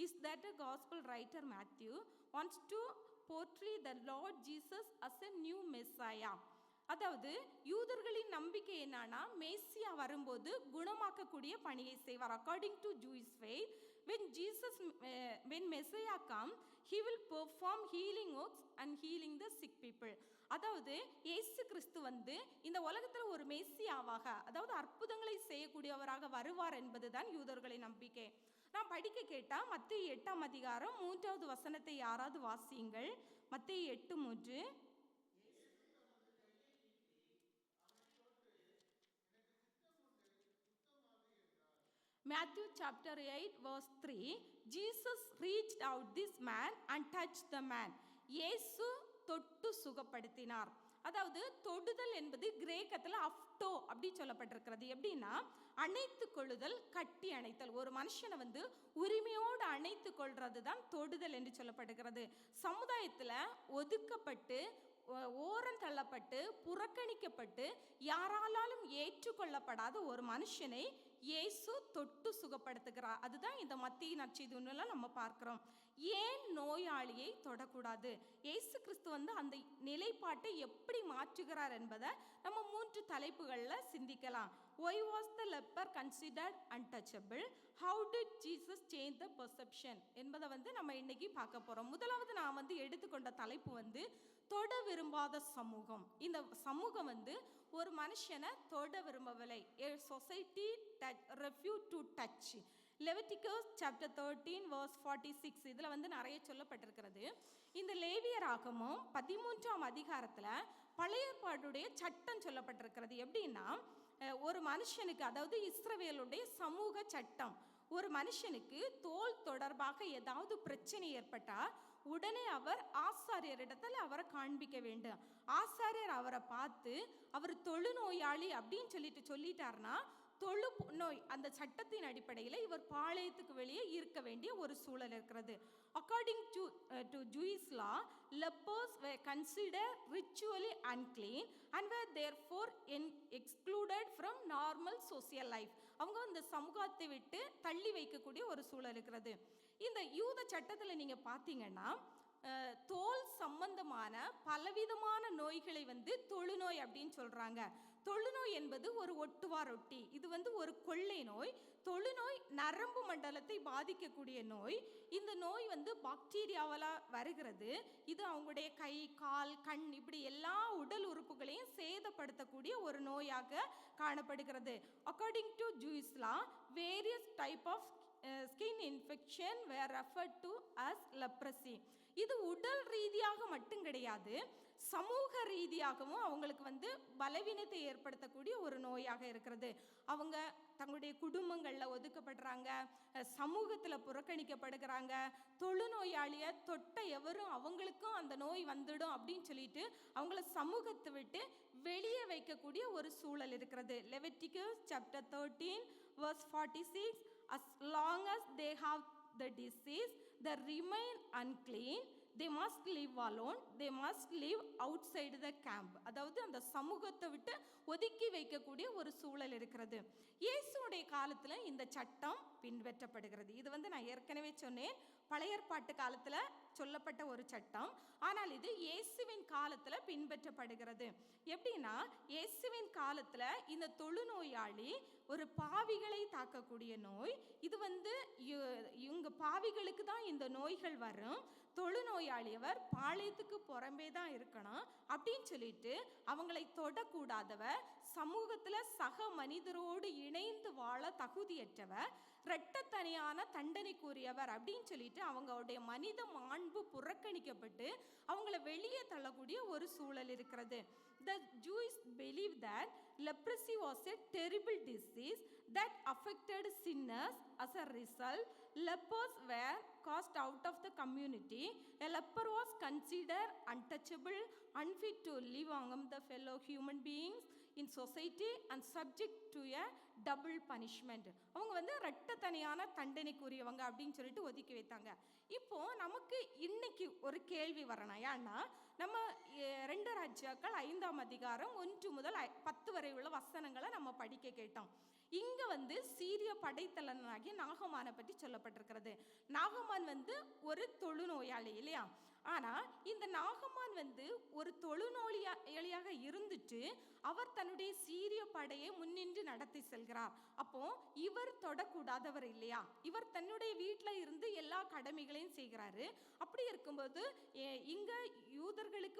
S1: is that the Gospel writer Matthew wants to portray the Lord Jesus as a new Messiah. அதாவது யூதர்களின் நம்பிக்கை என்னன்னா, மேசியா வரும்போது குணமாக்கக்கூடிய பணியை செய்வார். According to Jewish faith, when Messiah come, he will perform healing works and healing the sick people. அதாவது இயேசு கிறிஸ்து இந்த உலகத்தில் ஒரு மேசியாவாக, அதாவது அற்புதங்களை செய்யக்கூடியவராக வருவார் என்பதுதான் யூதர்களின் நம்பிக்கை. நான் படிக்க கேட்டா மத்தேயு 8ஆம் அதிகாரம் 3வது வசனத்தை யாராவது வாசியுங்கள். மத்தேயு 8:3. Matthew chapter 8 verse 3, Jesus reached out this man and touched the man. இயேசு தொட்டு சுகப்படுத்தினார். அதாவது தொடுதல் என்பது கிரேக்கத்தில் அப்டோ அப்படி சொல்லப்பட்டிருக்கிறது. எப்படின்னா, அணைத்து கொள்ளுதல், கட்டி அணைத்தல். ஒரு மனுஷனை உரிமையோடு அணைத்து கொள்றது தான் தொடுதல் என்று சொல்லப்படுகிறது. சமுதாயத்தில் ஒதுக்கப்பட்டு ஓரம் தள்ள தள்ளப்பட்டு புறக்கணிக்கப்பட்டு யாராலும் ஏற்றுக்கொள்ளப்படாத ஒரு மனுஷனை இயேசு தொட்டு சுகப்படுத்துகிறார். அதுதான் இந்த மத்திய நற்செய்தியில நம்ம பார்க்கிறோம். ஏன் நோயாளியை தொடக்கூடாது? இயேசு கிறிஸ்து அந்த நிலைப்பாட்டை எப்படி மாற்றுகிறார் என்பதை நம்ம 3 தலைப்புகளில் சிந்திக்கலாம். Why was the leper considered untouchable? How did Jesus change the perception? என்பதை நம்ம இன்னைக்கு பார்க்க போறோம். முதலாவது நான் எடுத்துக்கொண்ட தலைப்பு தொட விரும்பாத சமூகம். இந்த சமூகம் ஒரு மனுஷனை தொட விரும்பவில்லை. A society that refused to touch. Leviticus chapter 13 verse 46 இதுல நிறைய சொல்லப்பட்டிருக்கிறது. இந்த லேவியராகமம் 13ஆம் அதிகாரத்துல பழைய ஏற்பாட்டுடைய சட்டம் சொல்லப்பட்டிருக்கிறது. எப்படின்னா, ஒரு மனுஷனுக்கு, அதாவது இஸ்ரவேலுடைய சமூக சட்டம், ஒரு மனுஷனுக்கு தோல் தொடர்பாக ஏதாவது பிரச்சனை ஏற்பட்டா உடனே அவர் ஆசாரியரிடத்தில் அவரை காண்பிக்க வேண்டும். ஆசாரியர் அவரை பார்த்து அவர் தொழுநோயாளி அப்படின்னு சொல்லிட்டாருன்னா தொழு நோய் அந்த சட்டத்தின் அடிப்படையில் இவர் பாளையத்துக்கு வெளியே இருக்க வேண்டிய ஒரு சூழல் இருக்கிறது. According to Jewish law, lepers were considered ritually unclean and were therefore excluded from normal social life. அவங்க இந்த சமூகத்தை விட்டு தள்ளி வைக்கக்கூடிய ஒரு சூழல் இருக்கிறது. இந்த யூத சட்டத்தில் நீங்க பார்த்தீங்கன்னா, தோல் சம்பந்தமான பலவிதமான நோய்களை தொழுநோய் அப்படின்னு சொல்றாங்க. தொழுநோய் என்பது ஒரு ஒட்டுவாரொட்டி. இது ஒரு கொள்ளை நோய். தொழுநோய் நரம்பு மண்டலத்தை பாதிக்கக்கூடிய நோய். இந்த நோய் பாக்டீரியாவால் வருகிறது. இது அவங்களுடைய கை, கால், கண் இப்படி எல்லா உடல் உறுப்புகளையும் சேதப்படுத்தக்கூடிய ஒரு நோயாக காணப்படுகிறது. According to Jewish law, various type of skin infection were referred to as leprosy. இது உடல் ரீதியாக மட்டும் கிடையாது, சமூக ரீதியாகவும் அவங்களுக்கு பலவீனத்தை ஏற்படுத்தக்கூடிய ஒரு நோயாக இருக்கிறது. அவங்க தங்களுடைய குடும்பங்களில் ஒதுக்கப்படுறாங்க, சமூகத்தில் புறக்கணிக்கப்படுகிறாங்க. தொழுநோயாளியை தொட்ட எவரும் அவங்களுக்கும் அந்த நோய் வந்துடும் அப்படின்னு சொல்லிட்டு அவங்கள சமூகத்தை விட்டு வெளியே வைக்கக்கூடிய ஒரு சூழல் இருக்கிறது. Leviticus chapter 13 verse 46, as long as they have the disease, they remain unclean. They must live alone. They must live outside the camp. அதாவது அந்த சமூகத்தை விட்டு ஒதுக்கி வைக்கக்கூடிய ஒரு சூழல் இருக்கிறது. இயேசுடைய காலத்துல இந்த சட்டம் பின்பற்றப்படுகிறது. இது நான் ஏற்கனவே சொன்னேன், பழைய ஏற்பாட்டு காலத்துல சொல்லப்பட்ட ஒரு சட்டம். ஆனால் இது இயேசுவின் காலத்துல பின்பற்றப்படுகிறது. எப்படின்னா, இயேசுவின் காலத்துல இந்த தொழுநோயாளி ஒரு பாவிகளை தாக்கக்கூடிய நோய். இது இவங்க பாவிகளுக்கு தான் இந்த நோய்கள் வரும். தொழுநோயாளியவர் பாளையத்துக்கு புறம்பே தான் இருக்கணும் அப்படின்னு சொல்லிட்டு அவங்களை தொடக்கூடாதவர், சமூகத்துல சக மனிதரோடு இணைந்து வாழ தகுதியற்றவர், இரட்டத்தனியான தண்டனைக்குரியவர் அப்படின்னு சொல்லிட்டு அவங்களுடைய மனித மாண்பு புறக்கணிக்கப்பட்டு அவங்கள வெளியே தள்ளக்கூடிய ஒரு சூழல் இருக்கிறது. The Jews believe that leprosy was a terrible disease that affected sinners. As a result, lepers were cast out of the community. A leper was considered untouchable, unfit to live among the fellow human beings in society and subject to a double punishment. அவங்க இரட்டத்தனியான தண்டனைக்குரியவங்க அப்படின்னு சொல்லிட்டு ஒதுக்கி வைத்தாங்க. இப்போ நமக்கு இன்னைக்கு ஒரு கேள்வி வரணும். ஏன்னா நம்ம 2 ராஜ்யாக்கள் 5ஆம் அதிகாரம் 1 முதல் 10 வரை உள்ள வசனங்களை நம்ம படிக்க கேட்டோம். இங்க சீரிய படைத்தலைவனாகிய நாகமானை பற்றி சொல்லப்பட்டிருக்கிறது. நாகமான் ஒரு தொழுநோயாளி இல்லையா? ஆனா இந்த நாகமான் ஒரு தொழுநோயாளியாக இருந்துட்டு அவர் தன்னுடைய சீரிய படையை முன்னின்று நடத்தி செல்கிறார். அப்போ இவர் தொடக்கூடாதவர் இல்லையா? இவர் தன்னுடைய வீட்டில் இருந்து எல்லா கடமைகளையும் செய்கிறாரு. அப்படி இருக்கும்போது இங்க யூதர்களுக்கு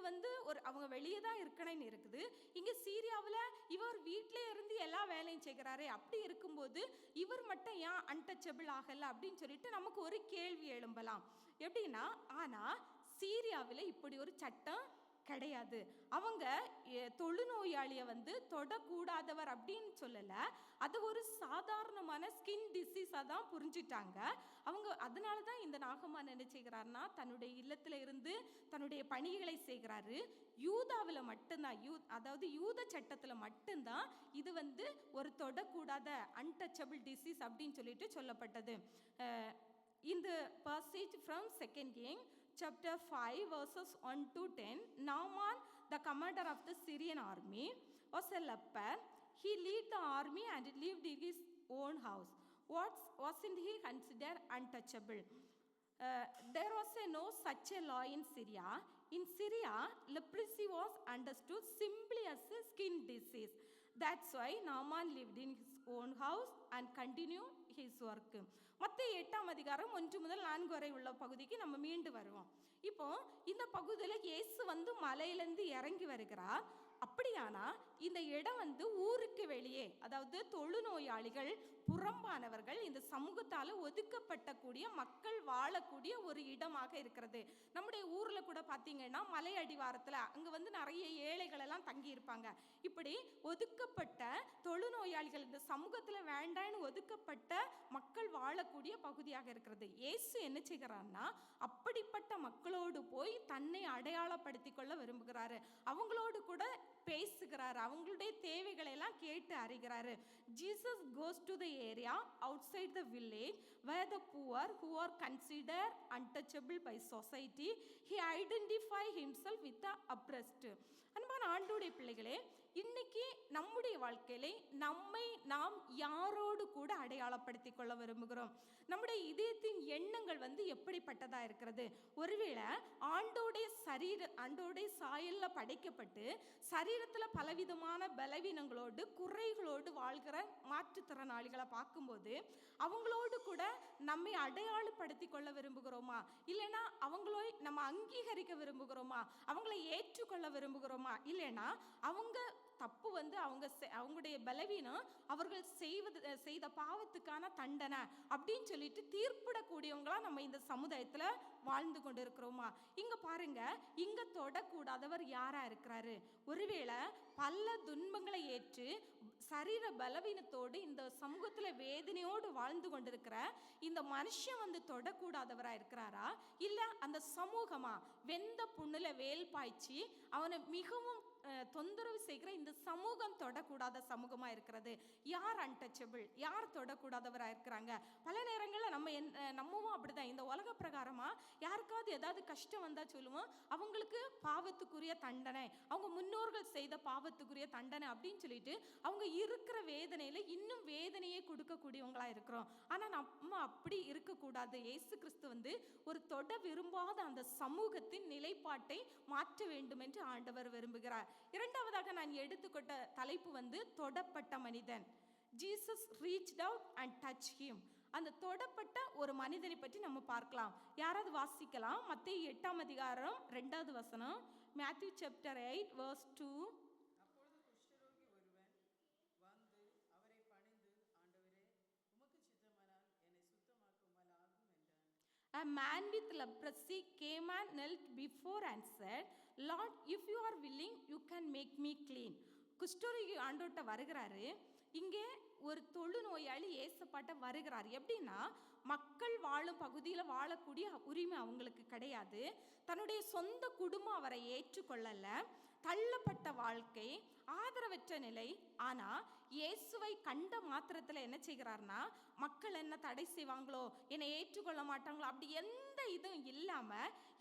S1: அவங்க வெளியே தான் இருக்கணும்னு இருக்குது. இங்க சீரியாவில் இவர் வீட்டிலே இருந்து எல்லா வேலையும் செய்கிறாரு. அப்படி இருக்கும்போது இவர் மட்டும் ஏன் அன்டச்சபிள் ஆகல அப்படின்னு சொல்லிட்டு நமக்கு ஒரு கேள்வி எழும்பலாம். எப்படின்னா, ஆனா சீரியாவில் இப்படி ஒரு சட்டம் கிடையாது. அவங்க தொழுநோயாளியை தொடக்கூடாதவர் அப்படின்னு சொல்லல, அது ஒரு சாதாரணமான ஸ்கின் டிசீஸா தான் புரிஞ்சுட்டாங்க அவங்க. அதனால தான் இந்த நாகமான் என்ன செய்கிறார்னா, தன்னுடைய இல்லத்துல இருந்து தன்னுடைய பணிகளை செய்கிறாரு. யூதாவில் மட்டும்தான், அதாவது யூத சட்டத்துல மட்டும்தான் இது ஒரு தொடக்கூடாத அன்டச்சபிள் டிசீஸ் அப்படின்னு சொல்லிட்டு சொல்லப்பட்டது. இந்த passage from 2 Kings chapter 5 verses 1 to 10, Naaman the commander of the Syrian army, was a leper. He led the army and lived in his own house. Wasn't he considered untouchable? There was no such a law in Syria. In Syria, leprosy was understood simply as a skin disease. That's why Naaman lived in his own house and continued his work. மத்தேயு 8ஆம் அதிகாரம் 1 முதல் 4 வரை உள்ள பகுதிக்கு நம்ம மீண்டு வருவோம். இப்போ இந்த பகுதியில் இயேசு மலையிலிருந்து இறங்கி வருகிறார். அப்படியானா இந்த இடம் ஊருக்கு வெளியே, அதாவது தொழுநோயாளிகள், புறம்பானவர்கள், இந்த சமூகத்தால் ஒதுக்கப்பட்டக்கூடிய மக்கள் வாழக்கூடிய ஒரு இடமாக இருக்கிறது. நம்முடைய ஊரில் கூட பார்த்தீங்கன்னா மலை அடிவாரத்தில் அங்கே நிறைய ஏழைகள் எல்லாம் தங்கி இருப்பாங்க. இப்படி ஒதுக்கப்பட்ட தொழுநோயாளிகள், இந்த சமூகத்தில் வேண்டான்னு ஒதுக்கப்பட்ட மக்கள் வாழக்கூடிய பகுதியாக இருக்கிறது. இயேசு என்ன செய்கிறார்னா, அப்படிப்பட்ட மக்களோடு போய் தன்னை அடையாளப்படுத்தி கொள்ள விரும்புகிறாரு. அவங்களோடு கூட பேசுகிறாரு, அவங்களுடைய தேவைகளை எல்லாம் கேட்டு அறிகிறாரு. Jesus goes to the area outside the village where the poor who are considered untouchable by society, he identify himself with the oppressed. அன்பான ஆண்டவருடைய பிள்ளைகளே, இன்னைக்கு நம்முடைய வாழ்க்கையிலே நம்மை நாம் யாரோடு கூட அடையாளப்படுத்திக் கொள்ள விரும்புகிறோம்? நம்முடைய இதயத்தின் எண்ணங்கள் எப்படிப்பட்டதா இருக்கிறது? ஒருவேளை ஆண்டோடைய சாயல்ல படைக்கப்பட்டு சரீரத்தில் பலவிதமான பலவீனங்களோடு குறைகளோடு வாழ்கிற மாற்றுத்திறனாளிகளை பார்க்கும்போது அவங்களோடு கூட நம்மை அடையாளப்படுத்தி கொள்ள விரும்புகிறோமா? இல்லைன்னா அவங்களோ நம்ம அங்கீகரிக்க விரும்புகிறோமா? அவங்களை ஏற்றுக்கொள்ள விரும்புகிறோமா? இல்லைன்னா அவங்க தப்பு அவங்களுடைய பலவீனம் அவர்கள் செய்த பாவத்துக்கான தண்டனை அப்படின்னு சொல்லிட்டு தீர்ப்பிடக்கூடியவங்களா நம்ம இந்த சமுதாயத்துல வாழ்ந்து கொண்டு இருக்கிறோமா? இங்க பாருங்க, இங்க தொடக்கூடாதவர் யாரா இருக்கிறாரு? ஒருவேளை பல துன்பங்களை ஏற்று சரீர பலவீனத்தோடு இந்த சமூகத்துல வேதனையோடு வாழ்ந்து கொண்டிருக்கிற இந்த மனுஷன் தொடக்கூடாதவரா இருக்கிறாரா? இல்ல அந்த சமூகமா வெந்த புண்ணுல வேல் பாய்ச்சி அவனை மிகவும் தொந்தரவு செய்கிற இந்த சமூகம் தொடக்கூடாத சமூகமா இருக்கிறது? யார் அன்டச்சபிள்? யார் தொடக்கூடாதவரா இருக்கிறாங்க? பல நேரங்களில் நம்மவும் அப்படிதான். இந்த உலக பிரகாரமா யாருக்காவது ஏதாவது கஷ்டம் வந்தா சொல்லுவோம், அவங்களுக்கு பாவத்துக்குரிய தண்டனை, அவங்க முன்னோர்கள் செய்த பாவத்துக்குரிய தண்டனை அப்படின்னு சொல்லிட்டு அவங்க இருக்கிற வேதனையில இன்னும் வேதனையை கொடுக்கக்கூடியவங்களா இருக்கிறோம். ஆனா நம்ம அப்படி இருக்கக்கூடாது. இயேசு கிறிஸ்து ஒரு தொட விரும்பாத அந்த சமூகத்தின் நிலைப்பாட்டை மாற்ற வேண்டும் என்று ஆண்டவர் விரும்புகிறார். இரண்டாவதாக நான் எடுத்துக்கொண்ட தலைப்பு தொடப்பட்ட மனிதன். Jesus reached out and touched him. அந்த தொடப்பட்ட ஒரு மனிதனை பற்றி நம்ம பார்க்கலாம். யாராவது வாசிக்கலாம்? மத்தேயு 8ஆம் அதிகாரம் 2வது வசனம். Matthew chapter 8 verse 2.
S2: அப்பொழுது குஷ்டரோகி ஒருவன் வந்து அவரை பணிந்து, ஆண்டவரே, உமக்கு சித்தமானால் என்னை சுத்தமாக்குமால் ஆகும் என்றான்.
S1: A man with leprosy came and knelt before and said, Lord, if you are willing, you can make me clean. குஷ்டரோகி ஆண்டவர்ட்ட வருகிறாரு. இங்கே ஒரு தொழுநோயாளி ஏசப்பாட்ட வருகிறார். எப்படின்னா, மக்கள் வாழும் பகுதியில் வாழக்கூடிய உரிமை அவங்களுக்கு கிடையாது. தன்னுடைய சொந்த குடும்பம் அவரை ஏற்றுக்கொள்ளல. தள்ளப்பட்ட வாழ்க்கை, ஆதரவற்ற நிலை. ஆனா இயேசுவை கண்ட மாத்திரத்தில் என்ன செய்கிறார்னா, மக்கள் என்ன தடை செய்வாங்களோ, என்னை ஏற்றுக்கொள்ள மாட்டாங்களோ, அப்படி எந்த இதுவும் இல்லாம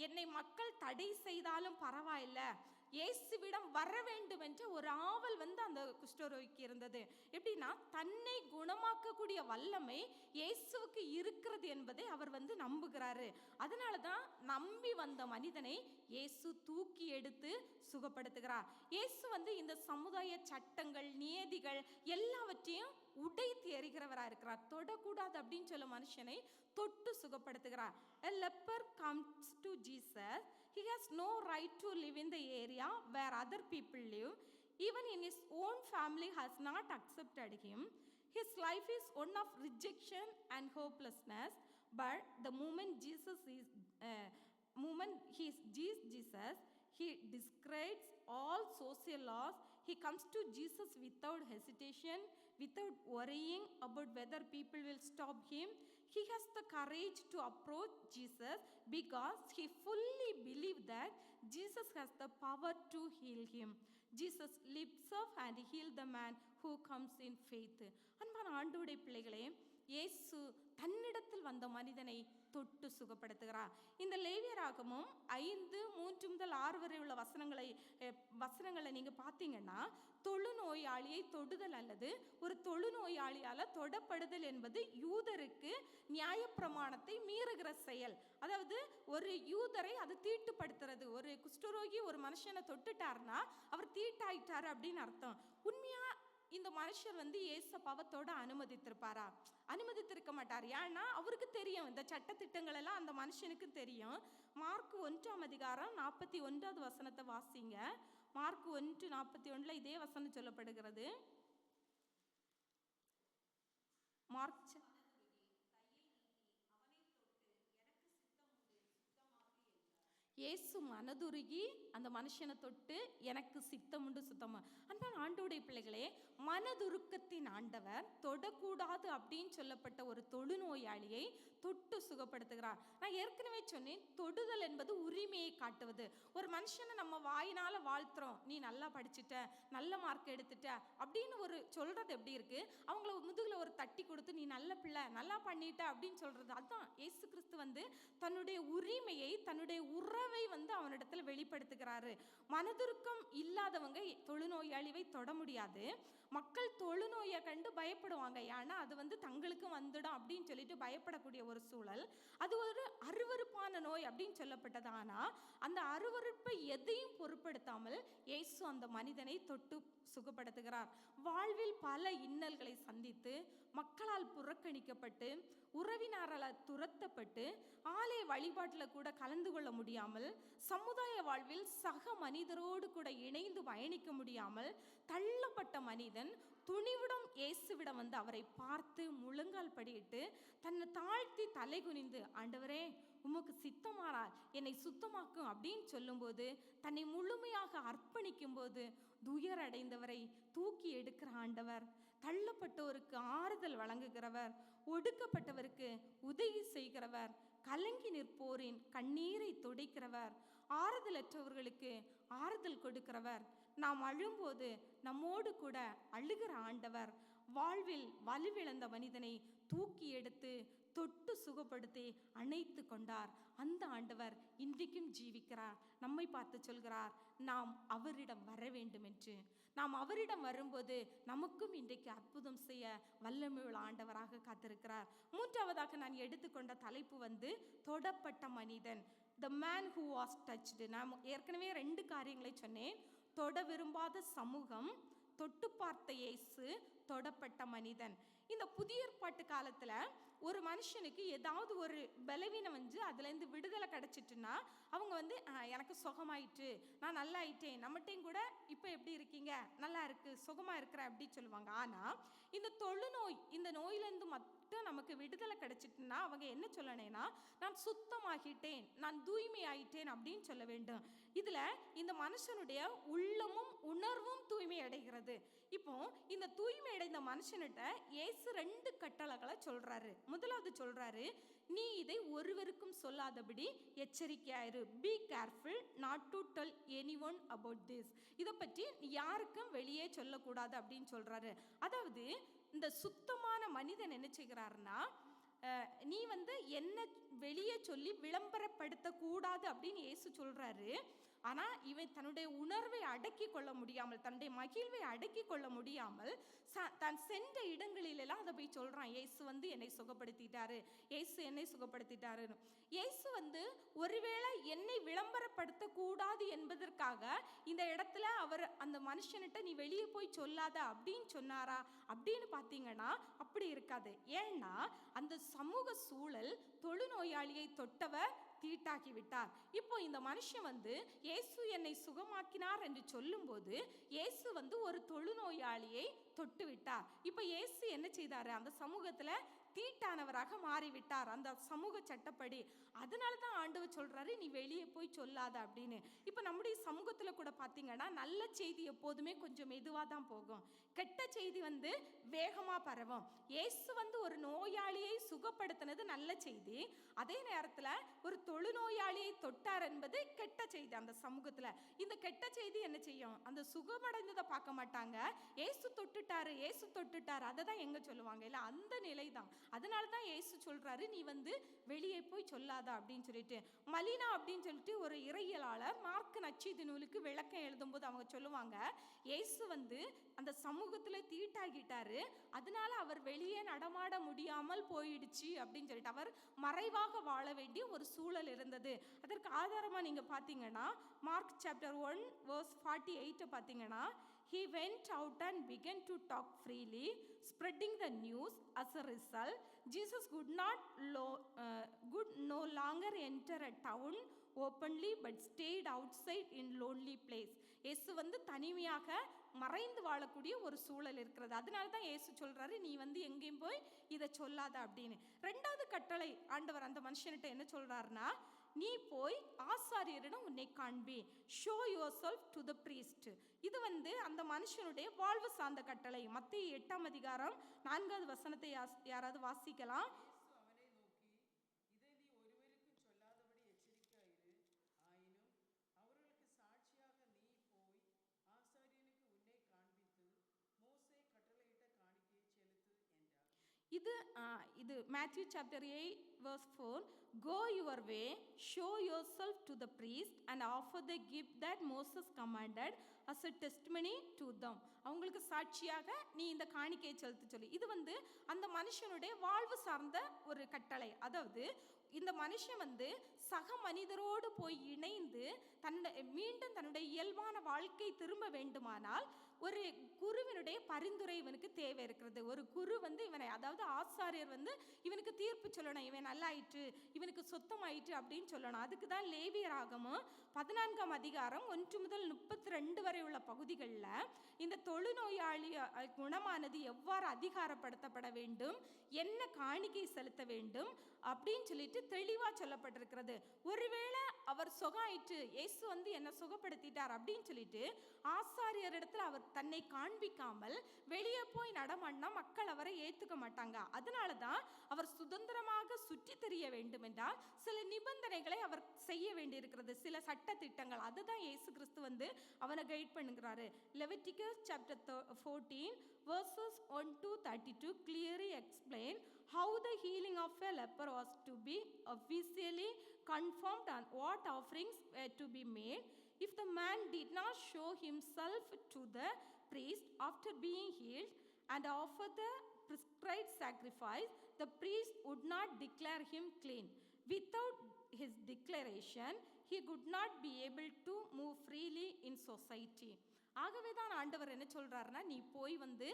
S1: என்னை மக்கள் தடை செய்தாலும் பரவாயில்ல, இயேசுவிடம் வர வேண்டும் என்ற ஒரு ஆவல் அந்த குஷ்டரோகிக்கு இருந்தது. எப்படின்னா, தன்னை குணமாக்கக்கூடிய வல்லமை இயேசுவுக்கு இருக்கிறது என்பதை அவர் நம்புகிறாரு. அதனாலதான் நம்பி வந்த மனிதனை இயேசு தூக்கி எடுத்து சுகப்படுத்துகிறார். இயேசு இந்த சமுதாய சட்டங்கள், நியதிகள் எல்லாவற்றையும் உடைத்து எறிகிறவராக இருக்கிறார். தொடக்கூடாது அப்படின்னு சொல்ல மனுஷனை தொட்டு சுகப்படுத்துகிறார். A leper comes to Jesus. He has no right to live in the area where other people live. Even in his own family has not accepted him. His life is one of rejection and hopelessness. But the moment Jesus, he discredites all social laws. He comes to Jesus without hesitation, without worrying about whether people will stop him. He has the courage to approach Jesus because he fully believes that Jesus has the power to heal him. Jesus lifts up and heals the man who comes in faith. அன்பான ஆண்டவருடைய பிள்ளைகளே, இயேசு தன்னிடத்தில் வந்த மனிதனை தொட்டு சுகப்படுத்துகிறார். இந்த லேவியராகமும் 5:3-6 வரை உள்ள வசனங்களை நீங்க பார்த்தீங்கன்னா, தொழுநோயாளியை தொடுதல் அல்லது ஒரு தொழுநோயாளியால தொடப்படுதல் என்பது யூதருக்கு நியாயப்பிரமாணத்தை மீறுகிற செயல். அதாவது ஒரு யூதரை அது தீட்டுப்படுத்துறது. ஒரு குஷ்டரோகி ஒரு மனுஷனை தொட்டுட்டாருன்னா அவர் தீட்டாயிட்டாரு அப்படின்னு அர்த்தம். உண்மையா இந்த மனுஷர் ஏசப்பாவை தொட அனுமதித்திருப்பாரா? அனுமதித்திருக்க மாட்டார். ஏன்னா அவருக்கு தெரியும், இந்த சட்டத்திட்டங்கள் எல்லாம் அந்த மனுஷனுக்கு தெரியும். மார்க் 1:41 வசனத்தை வாசிங்க. மார்க் 1:41 இதே வசனம் சொல்லப்படுகிறது. மார்க் இயேசு மனதுருகி அந்த மனுஷனை தொட்டு எனக்கு சித்தமுண்டு சுத்தமா. அன்பான ஆண்டவருடைய பிள்ளைகளே, மனதுருக்கத்தின் ஆண்டவர் தொடக்கூடாது அப்படின்னு சொல்லப்பட்ட ஒரு தொழுநோயாளியை தொட்டு சுகப்படுத்துகிறார். நான் ஏற்கனவே சொன்னேன், தொடுதல் என்பது உரிமையை காட்டுவது. ஒரு மனுஷனை நம்ம வாயினால வாழ்த்துறோம், நீ நல்லா படிச்சுட்ட, நல்ல மார்க் எடுத்துட்ட அப்படின்னு ஒரு சொல்றது எப்படி இருக்கு? அவங்கள முதுகுல ஒரு தட்டி கொடுத்து நீ நல்ல பிள்ளை, நல்லா பண்ணிட்ட அப்படின்னு சொல்றது. அதுதான் இயேசு கிறிஸ்து தன்னுடைய உரிமையை, தன்னுடைய உறவை அவனிடத்துல வெளிப்படுத்துகிறாரு. மனதுருக்கம் இல்லாதவங்க தொழுநோயாளிவை தொட முடியாது. மக்கள் தொழுநோயை கண்டு பயப்படுவாங்க. ஏன்னா அது தங்களுக்கு வந்துடும் அப்படின்னு சொல்லிட்டு பயப்படக்கூடிய ஒரு சூழல். அது ஒரு அருவருப்பான நோய் அப்படின்னு சொல்லப்பட்டது. ஆனா அந்த அருவருப்பை எதையும் பொருட்படுத்தாமல் இயேசு அந்த மனிதனை தொட்டு சுகப்படுத்துகிறார். வாழ்வில் பல இன்னல்களை சந்தித்து, மக்களால் புறக்கணிக்கப்பட்டு, உறவினரால் துரத்தப்பட்டு, ஆலய வழிபாட்டில் கூட கலந்து கொள்ள முடியாமல், சமுதாய வாழ்வில் சக மனிதரோடு கூட இணைந்து பயணிக்க முடியாமல் தள்ளப்பட்ட மனிதன் துணிவிடம் இயேசுவிடம் அவரை பார்த்து முழங்கால் படியிட்டு தன்னை தாழ்த்தி தலை குனிந்து, ஆண்டவரே உமக்கு சித்தமானால் என்னை சுத்தமாக்கும் அப்படின்னு சொல்லும்போது, தன்னை முழுமையாக அர்ப்பணிக்கும் போது துயர் அடைந்தவரை தூக்கி எடுக்கிற ஆண்டவர், தள்ளப்பட்டோருக்கு ஆறுதல் வழங்குகிறவர், ஒடுக்கப்பட்டவருக்கு உதவி செய்கிறவர், கலங்கி நிற்போரின் கண்ணீரை துடைக்கிறவர், ஆறுதலற்றவர்களுக்கு ஆறுதல் கொடுக்கிறவர், நாம் அழும்போது நம்மோடு கூட அழுகிற ஆண்டவர், வாழ்வில் வலுவிழந்த மனிதனை தூக்கி எடுத்து தொட்டு சுகப்படுத்தி அணைத்து கொண்டார். அந்த ஆண்டவர் இன்றைக்கும் ஜீவிக்கிறார். நம்மை பார்த்து சொல்கிறார், நாம் அவரிடம் வர வேண்டும் என்று. நாம் அவரிடம் வரும்போது நமக்கும் இன்றைக்கு அற்புதம் செய்ய வல்லமையுள்ள ஆண்டவராக காத்திருக்கிறார். மூன்றாவதாக நான் எடுத்துக்கொண்ட தலைப்பு தொடப்பட்ட மனிதன், the man who was touched. நான் ஏற்கனவே 2 காரியங்களை சொன்னேன். தொட விரும்பாத சமூகம், தொட்டு பார்த்த இயேசு, தொடப்பட்ட மனிதன். இந்த புதிய ஏற்பாட்டு காலத்துல ஒரு மனுஷனுக்கு ஏதாவது ஒரு பலவீனம் அதுலேருந்து விடுதலை கிடைச்சிட்டுன்னா அவங்க எனக்கு சுகமாயிட்டு, நான் நல்லா ஆயிட்டேன், நம்மகிட்டையும் கூட இப்போ எப்படி இருக்கீங்க, நல்லா இருக்கு, சுகமா இருக்கிற அப்படி சொல்லுவாங்க. ஆனால் இந்த தொழுநோய், இந்த நோயிலேருந்து மட்டும் நமக்கு விடுதலை கிடைச்சிட்டுன்னா அவங்க என்ன சொல்லணும்னா, நான் சுத்தமாகிட்டேன், நான் தூய்மை ஆயிட்டேன் அப்படின்னு சொல்ல வேண்டும். இதுல இந்த மனுஷனுடைய உள்ளமும் உணர்வும் தூய்மை அடைகிறது. இப்போ இந்த தூய்மை அடைந்த மனுஷன்கிட்ட இயேசு 2 கட்டளைகளை சொல்றாரு. முதலாவது சொல்றாரு, நீ இதை ஒருவருக்கும் சொல்லாதபடி எச்சரிக்கையாயிரு. Be careful not to tell anyone about this. இதை பற்றி யாருக்கும் வெளியே சொல்லக்கூடாது அப்படின்னு சொல்றாரு. அதாவது இந்த சுத்தமான மனிதன் என்ன செய்கிறாருன்னா, நீ என்ன வெளியே சொல்லி விளம்பரப்படுத்த கூடாது அப்படின்னு இயேசு சொல்றாரு. ஆனா இவன் தன்னுடைய உணர்வை அடக்கி கொள்ள முடியாமல், தன்னுடைய மகிழ்வை அடக்கி கொள்ள முடியாமல் தான் சென்ற இடங்களிலெல்லாம் அதை போய் சொல்றான். இயேசு என்னை சுகப்படுத்திட்டாரு, இயேசு என்னை சுகப்படுத்திட்டாருன்னு. இயேசு ஒருவேளை என்னை விளம்பரப்படுத்த கூடாது என்பதற்காக இந்த இடத்துல அவர் அந்த மனுஷன்கிட்ட நீ வெளியே போய் சொல்லாத அப்படின்னு சொன்னாரா அப்படின்னு பார்த்தீங்கன்னா அப்படி இருக்காது. ஏன்னா அந்த சமூக சூழல் தொழுநோயாளியை தொட்டவர் தீட்டாக்கி விட்டார். இப்போ இந்த மனுஷன் இயேசு என்னை சுகமாக்கினார் என்று சொல்லும்போது இயேசு ஒரு தொழுநோயாளியை தொட்டு விட்டார். இப்போ இயேசு என்ன செய்தாரு, அந்த சமூகத்துல தீட்டானவராக மாறிவிட்டார் அந்த சமூக சட்டப்படி. அதனால தான் ஆண்டவர் சொல்றாரு, நீ வெளியே போய் சொல்லாத அப்படின்னு. இப்போ நம்முடைய சமூகத்துல கூட பார்த்தீங்கன்னா நல்ல செய்தி எப்போதுமே கொஞ்சம் மெதுவாக தான் போகும், கெட்ட செய்தி வேகமாக பரவும். இயேசு ஒரு நோயாளியை சுகப்படுத்தினது நல்ல செய்தி, அதே நேரத்தில் ஒரு தொழுநோயாளியை தொட்டார் என்பது கெட்ட செய்தி அந்த சமூகத்தில். இந்த கெட்ட செய்தி என்ன செய்யும், அந்த சுகமடைந்ததை பார்க்க மாட்டாங்க, இயேசு தொட்டுட்டாரு, இயேசு தொட்டுட்டாரு, அதை தான் எங்க சொல்லுவாங்க இல்லை, அந்த நிலை தான். அதனால தான் இயேசு சொல்றாரு, நீ வந்து வெளியே போய் சொல்லாத அப்படின்னு சொல்லிட்டு. மலினா அப்படின்னு சொல்லிட்டு ஒரு இறையியலாளர் மார்க் நற்செய்தி நூலுக்கு விளக்கம் எழுதும்போது அவங்க சொல்லுவாங்க, இயேசு வந்து அந்த சமூகத்துல தீட்டாகிட்டாரு, அதனால அவர் வெளியே நடமாட முடியாமல் போயிடுச்சு அப்படின்னு சொல்லிட்டு அவர் மறைவாக வாழ வேண்டிய ஒரு சூழல் இருந்தது. அதற்கு ஆதாரமா நீங்க பாத்தீங்கன்னா மார்க் சாப்டர் 1:48 பாத்தீங்கன்னா, he went out and began to talk freely, spreading the news. As a result, Jesus could no longer enter a town openly but stayed outside in lonely place. இயேசு வந்து தனிமையாக மறைந்து வாழக்கூடிய ஒரு சூழல் இருக்கிறது. அதனால தான் இயேசு சொல்றாரு, நீ வந்து எங்கேயும் போய் இதை சொல்லாத அப்படின்னு. ரெண்டாவது கட்டளை ஆண்டவர் அந்த மனுஷன்கிட்ட என்ன சொல்றாருன்னா, நீ போய் ஆசாரியரிடம் உன்னை காண்பி, show yourself to the priest. இது வந்து அந்த மனுஷனுடைய வாழ்வு சார்ந்த கட்டளை. மத்தேயு 8:4 வசனத்தை யாராவது வாசிக்கலாம்?
S2: அவனை நோக்கி, இதை நீ ஒருவருக்கும் சொல்லாதபடி எச்சரிக்கையாயிரு. ஆயினும் அவர்களுக்கு சாட்சியாக நீ போய் ஆசாரியனுக்கு உன்னை காண்பித்து மோசே கட்டளையிட்ட காணிக்கையை செலுத்து என்றார்.
S1: இது Matthew chapter 8:4. Go your way, show yourself to the priest and offer the gift that Moses commanded as a testimony to them. அவங்களுக்கு சாட்சியாக நீ இந்த காணிக்கையை செலுத்த சொல்லி. இது வந்து அந்த மனுஷனுடைய வாழ்வு சார்ந்த ஒரு கட்டளை. அதாவது இந்த மனுஷன் வந்து சக மனிதரோடு போய் இணைந்து மீண்டும் தன்னுடைய இயல்பான வாழ்க்கை திரும்ப வேண்டுமானால் ஒரு குருவினுடைய பரிந்துரை இவனுக்கு தேவை இருக்கிறது. ஒரு குரு வந்து இவனை, அதாவது ஆசாரியர் வந்து இவனுக்கு தீர்ப்பு சொல்லணும், இவன் நல்லாயிற்று, இவனுக்கு சொத்தமாயிற்று அப்படின்னு சொல்லணும். அதுக்கு தான் லேவியராகமம் 14:1-32 வரை உள்ள பகுதிகளில் இந்த தொழுநோயாளி குணமானது எவ்வாறு அதிகாரப்படுத்தப்பட வேண்டும், என்ன காணிக்கை செலுத்த வேண்டும் அப்படின்னு சொல்லிட்டு தெளிவா சொல்லப்பட்டிருக்கிறது. ஒருவேளை அவர் சுகமாயிற்று, இயேசு வந்து என்ன சுகப்படுத்திட்டார் அப்படின்னு சொல்லிட்டு ஆசாரியர் இடத்துல அவர் தன்னை காண்பிக்காமல் வெளியே போய் நடமாடினா மக்கள் அவரை ஏத்துக்க மாட்டாங்க. அதனால தான் அவர் சுதந்திரமாக சுற்றி தெரிய வேண்டும் என்றால் சில நிபந்தனைகளை அவர் செய்ய வேண்டியிருக்கிறது, சில சட்ட திட்டங்கள். அதுதான் இயேசு கிறிஸ்து வந்து அவனை கைட் பண்ணுகிறாரு. Leviticus chapter 14:1-32 clearly explain how the healing of a leper was to be officially confirmed and what offerings were to be made. If the man did not show himself to the priest after being healed and offer the prescribed sacrifice, the priest would not declare him clean. Without his declaration, he could not be able to move freely in society. ஆகவே தான் ஆண்டவர் என்ன சொல்றாருன்னா, நீ போய் வந்து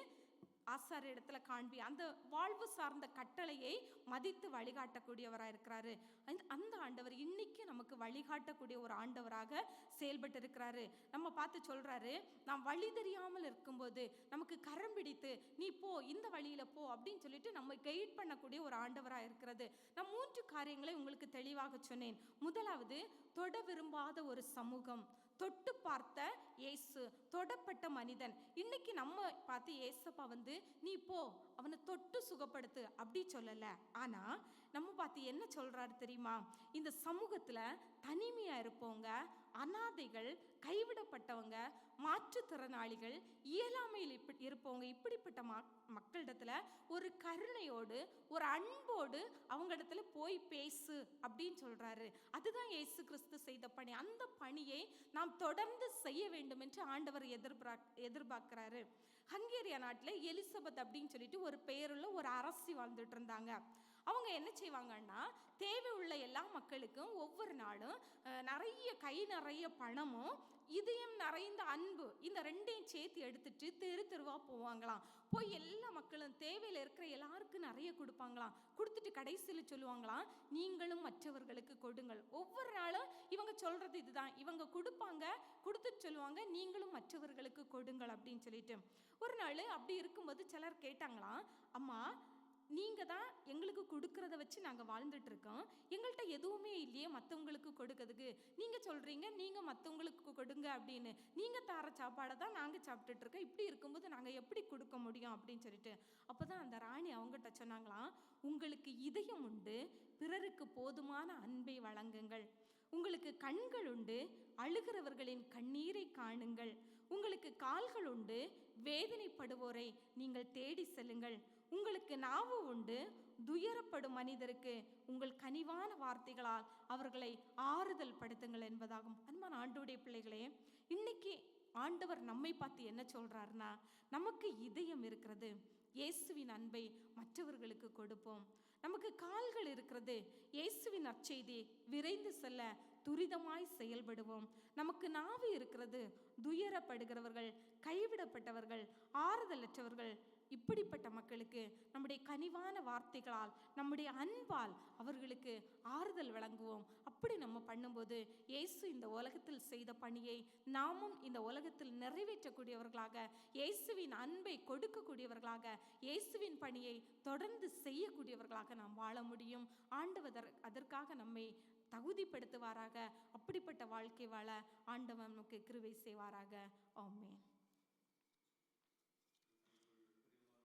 S1: ஆசாரிய இடத்துல காண்பி. அந்த வாழ்வு சார்ந்த கட்டளையை மதித்து வழிகாட்டக்கூடியவராக இருக்கிறாரு. அந்த ஆண்டவர் இன்னைக்கு நமக்கு வழிகாட்டக்கூடிய ஒரு ஆண்டவராக செயல்பட்டு இருக்கிறாரு. நம்ம பார்த்து சொல்றாரு, நாம் வழி தெரியாமல் இருக்கும்போது நமக்கு கரம் பிடித்து நீ போ, இந்த வழியில போ அப்படின்னு சொல்லிட்டு நம்ம கைட் பண்ணக்கூடிய ஒரு ஆண்டவராக இருக்கிறது. நான் 3 காரியங்களை உங்களுக்கு தெளிவாக சொன்னேன். முதலாவது, தொட விரும்பாத ஒரு சமூகம், தொட்டு பார்த்த இயேசு, தொடப்பட்ட மனிதன். இன்னைக்கு நம்ம பார்த்து இயேசப்பா வந்து நீ போ, அவனை தொட்டு சுகப்படுத்து அப்படி சொல்லல. ஆனா நம்ம பார்த்து என்ன சொல்றாரு தெரியுமா? இந்த சமூகத்துல தனிமையா இருப்பவங்க, அனாதைகள், கைவிடப்பட்டவங்க, மாற்றுத்திறனாளிகள், இயலாமையில் இருப்பவங்க, இப்படிப்பட்ட மக்களிடத்துல ஒரு கருணையோடு ஒரு அன்போடு அவங்க இடத்துல போய் பேசு அப்படின்னு சொல்றாரு. அதுதான் இயேசு கிறிஸ்து செய்த பணி. அந்த பணியை நாம் தொடர்ந்து செய்ய வேண்டும் என்று ஆண்டவர் எதிர்பார்க்கிறாரு. ஹங்கேரியா நாட்டில் எலிசபெத் அப்படின்னு சொல்லிட்டு ஒரு பெயருள்ள ஒரு அரசி வாழ்ந்துட்டு இருந்தாங்க. அவங்க என்ன செய்வாங்கன்னா, தேவை உள்ள எல்லா மக்களுக்கும் ஒவ்வொரு நாளும் கை நிறைய பணமும் இதயம் நிறைந்த அன்பு, இந்த ரெண்டையும் சேர்த்து எடுத்துட்டு தெரு தெருவா போவாங்களாம். போய் எல்லா மக்களும் தேவையில் இருக்கிற எல்லாருக்கும் நிறைய கொடுப்பாங்களாம். கொடுத்துட்டு கடைசியில் சொல்லுவாங்களாம், நீங்களும் மற்றவர்களுக்கு கொடுங்கள். ஒவ்வொரு நாளும் இவங்க சொல்றது இதுதான். இவங்க கொடுப்பாங்க, கொடுத்துட்டு சொல்லுவாங்க, நீங்களும் மற்றவர்களுக்கு கொடுங்கள் அப்படின்னு சொல்லிட்டு. ஒரு நாள் அப்படி இருக்கும்போது சிலர் கேட்டாங்களாம், அம்மா நீங்கள் தான் எங்களுக்கு கொடுக்கறத வச்சு நாங்கள் வாழ்ந்துட்டு இருக்கோம், எங்கள்கிட்ட எதுவுமே இல்லையே மற்றவங்களுக்கு கொடுக்கறதுக்கு, நீங்கள் சொல்கிறீங்க நீங்கள் மற்றவங்களுக்கு கொடுங்க அப்படின்னு, நீங்கள் தர சாப்பாடை தான் நாங்கள் சாப்பிட்டுட்டு இருக்கோம், இப்படி இருக்கும்போது நாங்கள் எப்படி கொடுக்க முடியும் அப்படின்னு சொல்லிட்டு. அப்போ தான் அந்த ராணி அவங்ககிட்ட சொன்னாங்களாம், உங்களுக்கு இதயம் உண்டு, பிறருக்கு போதுமான அன்பை வழங்குங்கள். உங்களுக்கு கண்கள் உண்டு, அழுகிறவர்களின் கண்ணீரை காணுங்கள். உங்களுக்கு கால்கள் உண்டு, வேதனைப்படுவோரை நீங்கள் தேடி செல்லுங்கள். உங்களுக்கு நாவு உண்டு, துயரப்படும் மனிதருக்கு உங்கள் கனிவான வார்த்தைகளால் அவர்களை ஆறுதல் படுத்துங்கள் என்பதாகும். அன்பான ஆண்டவருடைய பிள்ளைகளே, இன்னைக்கு ஆண்டவர் நம்மை பார்த்து என்ன சொல்றாருன்னா, நமக்கு இதயம் இருக்கிறது, இயேசுவின் அன்பை மற்றவர்களுக்கு கொடுப்போம். நமக்கு கால்கள் இருக்கிறது, இயேசுவின் நற்செய்தி விரைந்து செல்ல துரிதமாய் செயல்படுவோம். நமக்கு நாவு இருக்கிறது, துயரப்படுகிறவர்கள், கைவிடப்பட்டவர்கள், ஆறுதலற்றவர்கள், இப்படிப்பட்ட மக்களுக்கு நம்முடைய கனிவான வார்த்தைகளால், நம்முடைய அன்பால் அவர்களுக்கு ஆறுதல் வழங்குவோம். அப்படி நம்ம பண்ணும்போது இயேசு இந்த உலகத்தில் செய்த பணியை நாமும் இந்த உலகத்தில் நிறைவேற்றக்கூடியவர்களாக, இயேசுவின் அன்பை கொடுக்கக்கூடியவர்களாக, இயேசுவின் பணியை தொடர்ந்து செய்யக்கூடியவர்களாக நாம் வாழ முடியும். ஆண்டவர் அதற்காக நம்மை தகுதிப்படுத்துவாராக. அப்படிப்பட்ட வாழ்க்கை வாழ ஆண்டவன் நமக்கு கிருபை செய்வாராக. ஆமென்.